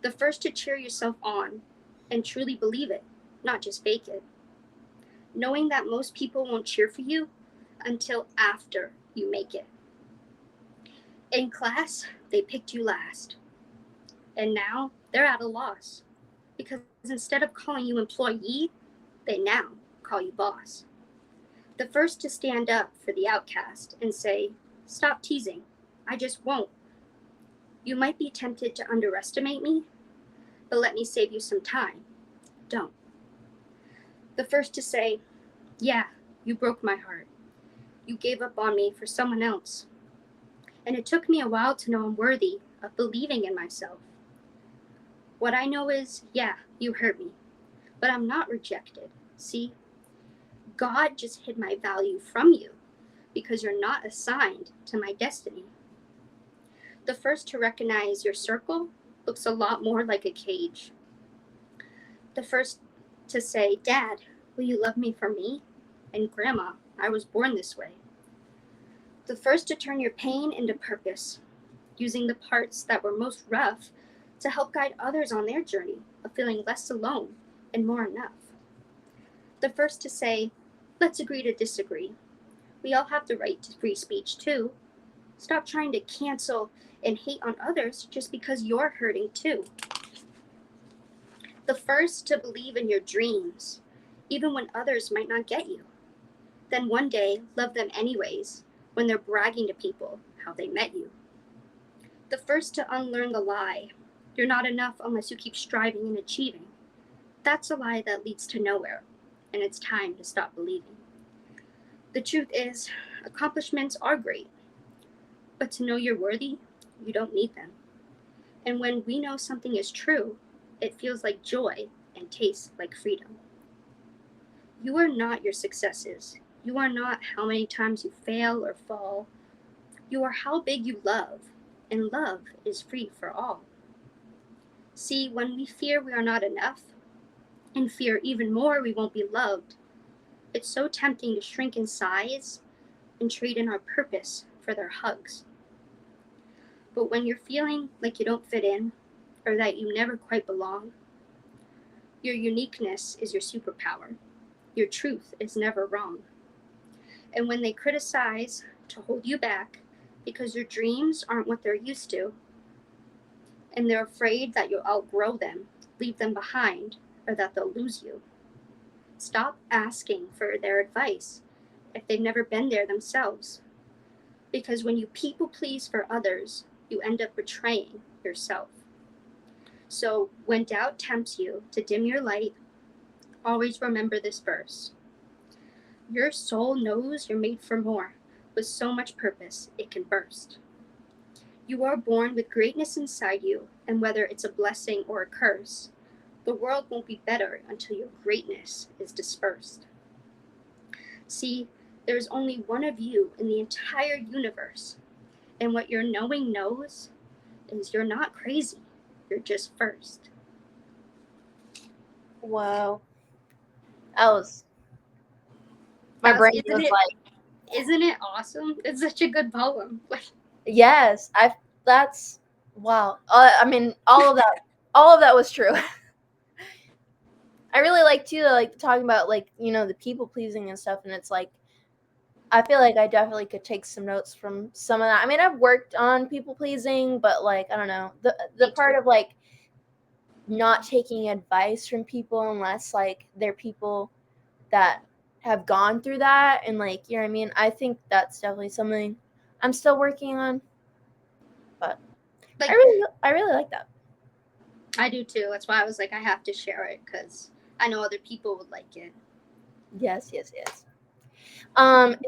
[SPEAKER 2] The first to cheer yourself on and truly believe it, not just fake it. Knowing that most people won't cheer for you until after you make it. In class, they picked you last. And now they're at a loss, because instead of calling you employee, they now call you boss. The first to stand up for the outcast and say, stop teasing, I just won't. You might be tempted to underestimate me, but let me save you some time. Don't. The first to say, yeah, you broke my heart. You gave up on me for someone else. And it took me a while to know I'm worthy of believing in myself. What I know is, yeah, you hurt me, but I'm not rejected. See, God just hid my value from you because you're not assigned to my destiny. The first to recognize your circle looks a lot more like a cage. The first to say, Dad, will you love me for me? And Grandma, I was born this way. The first to turn your pain into purpose, using the parts that were most rough to help guide others on their journey of feeling less alone and more enough. The first to say, let's agree to disagree. We all have the right to free speech too. Stop trying to cancel and hate on others just because you're hurting too. The first to believe in your dreams, even when others might not get you. Then one day, love them anyways, when they're bragging to people how they met you. The first to unlearn the lie, you're not enough unless you keep striving and achieving. That's a lie that leads to nowhere, and it's time to stop believing. The truth is, accomplishments are great, but to know you're worthy, you don't need them. And when we know something is true, it feels like joy and tastes like freedom. You are not your successes. You are not how many times you fail or fall. You are how big you love, and love is free for all. See, when we fear we are not enough, and fear even more we won't be loved, it's so tempting to shrink in size and trade in our purpose for their hugs. But when you're feeling like you don't fit in, or that you never quite belong, your uniqueness is your superpower. Your truth is never wrong. And when they criticize to hold you back because your dreams aren't what they're used to, and they're afraid that you'll outgrow them, leave them behind, or that they'll lose you. Stop asking for their advice if they've never been there themselves. Because when you people please for others, you end up betraying yourself. So when doubt tempts you to dim your light, always remember this verse. Your soul knows you're made for more, with so much purpose it can burst. You are born with greatness inside you, and whether it's a blessing or a curse, the world won't be better until your greatness is dispersed. See, there's only one of you in the entire universe, and what your knowing knows is you're not crazy, you're just first.
[SPEAKER 1] Wow. That was, my brain was like,
[SPEAKER 2] isn't it awesome? It's such a good poem.
[SPEAKER 1] yes, that's, wow. I mean, all of that was true. I really like too, like talking about like, you know, the people pleasing and stuff, and it's like, I feel like I definitely could take some notes from some of that. I mean, I've worked on people pleasing, but like, I don't know, the part of like not taking advice from people unless like they're people that have gone through that, and like, you know what I mean? I think that's definitely something I'm still working on, but
[SPEAKER 2] Like,
[SPEAKER 1] I really like that.
[SPEAKER 2] I do too. That's why I was like, I have to share it because I know other people would like it.
[SPEAKER 1] Yes.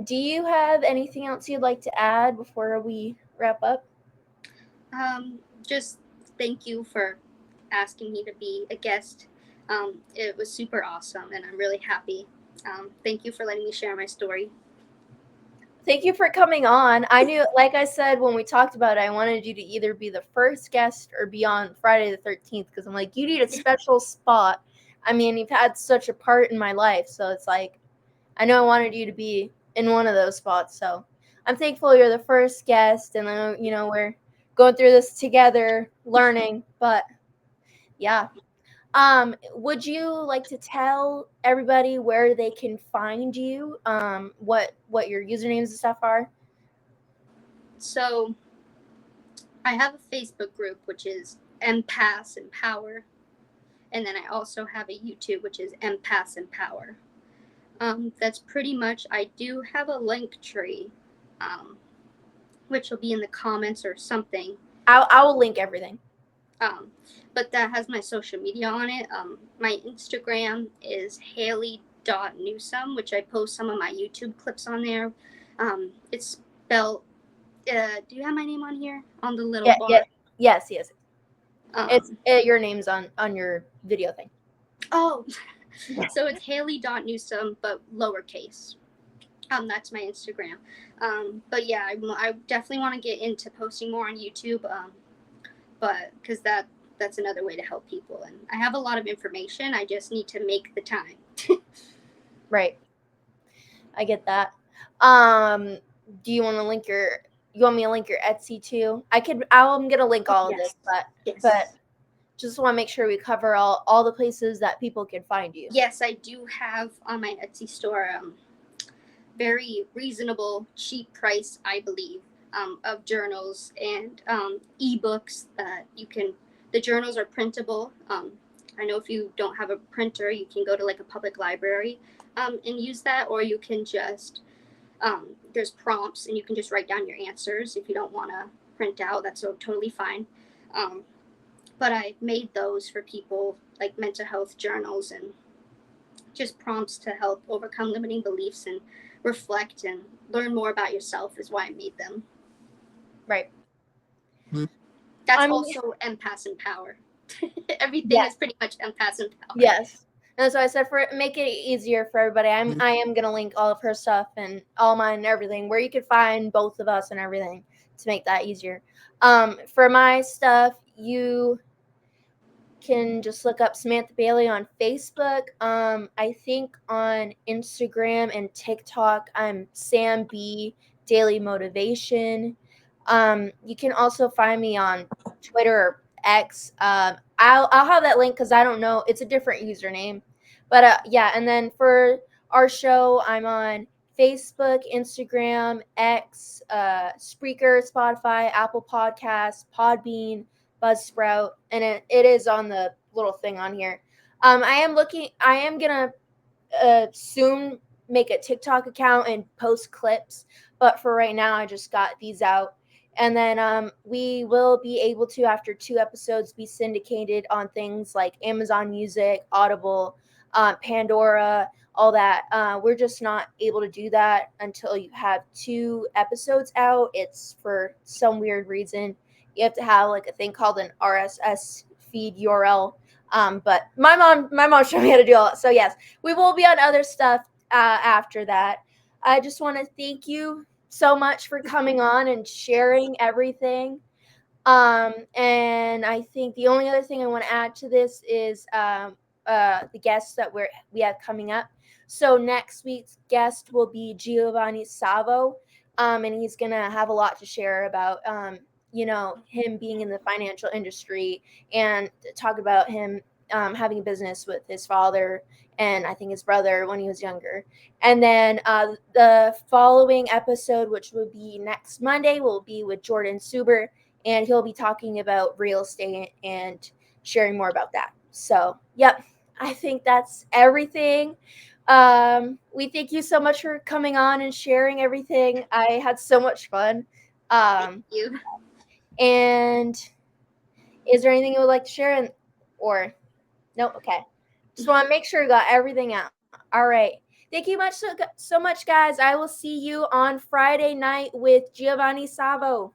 [SPEAKER 1] Do you have anything else you'd like to add before we wrap up?
[SPEAKER 2] Just thank you for asking me to be a guest. It was super awesome, and I'm really happy. Thank you for letting me share my story.
[SPEAKER 1] Thank you for coming on. I knew, like I said when we talked about it, I wanted you to either be the first guest or be on Friday the 13th, because I'm like, you need a special spot. I mean, you've had such a part in my life, so it's like, I know I wanted you to be in one of those spots. So I'm thankful you're the first guest, and then, you know, we're going through this together, learning. But yeah. Would you like to tell everybody where they can find you? What your usernames and stuff are?
[SPEAKER 2] So I have a Facebook group which is Empaths in Power, and then I also have a YouTube which is Empaths in Power. That's pretty much. I do have a Linktree, which will be in the comments or something.
[SPEAKER 1] I will link everything.
[SPEAKER 2] But that has my social media on it. My Instagram is Hayleigh.Newsome, which I post some of my YouTube clips on there. It's spelled. Do you have my name on here on the little bar?
[SPEAKER 1] Yes. It's your name's on your video thing.
[SPEAKER 2] Oh, so it's Hayleigh.Newsome, but lowercase. That's my Instagram. But yeah, I definitely want to get into posting more on YouTube. But because that's another way to help people, and I have a lot of information. I just need to make the time.
[SPEAKER 1] Right. I get that. Do you want to link your? You want me to link your Etsy too? I'm gonna link all of this, but just want to make sure we cover all the places that people can find you.
[SPEAKER 2] Yes, I do have on my Etsy store very reasonable, cheap price, I believe, of journals and ebooks that you can. The journals are printable. I know if you don't have a printer, you can go to like a public library and use that, or you can just there's prompts and you can just write down your answers if you don't want to print out. That's totally fine. But I made those for people, like mental health journals and just prompts to help overcome limiting beliefs and reflect and learn more about yourself is why I made them.
[SPEAKER 1] Right.
[SPEAKER 2] That's also Empaths in Power. Everything is pretty much Empaths in Power.
[SPEAKER 1] Yes. And so I said, for make it easier for everybody, I am gonna link all of her stuff and all mine and everything, where you could find both of us and everything, to make that easier. For my stuff, you can just look up Samantha Bailey on Facebook. I think on Instagram and TikTok, I'm Sam B Daily Motivation. You can also find me on Twitter or X. I'll have that link because I don't know. It's a different username. But yeah, and then for our show, I'm on Facebook, Instagram, X, Spreaker, Spotify, Apple Podcasts, Podbean, Buzzsprout, and it is on the little thing on here. I am gonna soon make a TikTok account and post clips, but for right now, I just got these out. And then we will be able to, after 2 episodes, be syndicated on things like Amazon Music, Audible, Pandora, all that. We're just not able to do that until you have 2 episodes out. It's for some weird reason. You have to have like a thing called an RSS feed URL. But my mom showed me how to do all that. So yes, we will be on other stuff after that. I just want to thank you so much for coming on and sharing everything. And I think the only other thing I want to add to this is the guests that we have coming up. So next week's guest will be Giovanni Savo, and he's gonna have a lot to share about him being in the financial industry and talk about him having a business with his father and I think his brother when he was younger. And then the following episode, which will be next Monday, will be with Jordan Suber, and he'll be talking about real estate and sharing more about that. So, yep, I think that's everything. We thank you so much for coming on and sharing everything. I had so much fun.
[SPEAKER 2] Thank you.
[SPEAKER 1] And is there anything you would like to share? Or no? Okay. Just want to make sure you got everything out. All right. Thank you so much, guys. I will see you on Friday night with Giovanni Savo.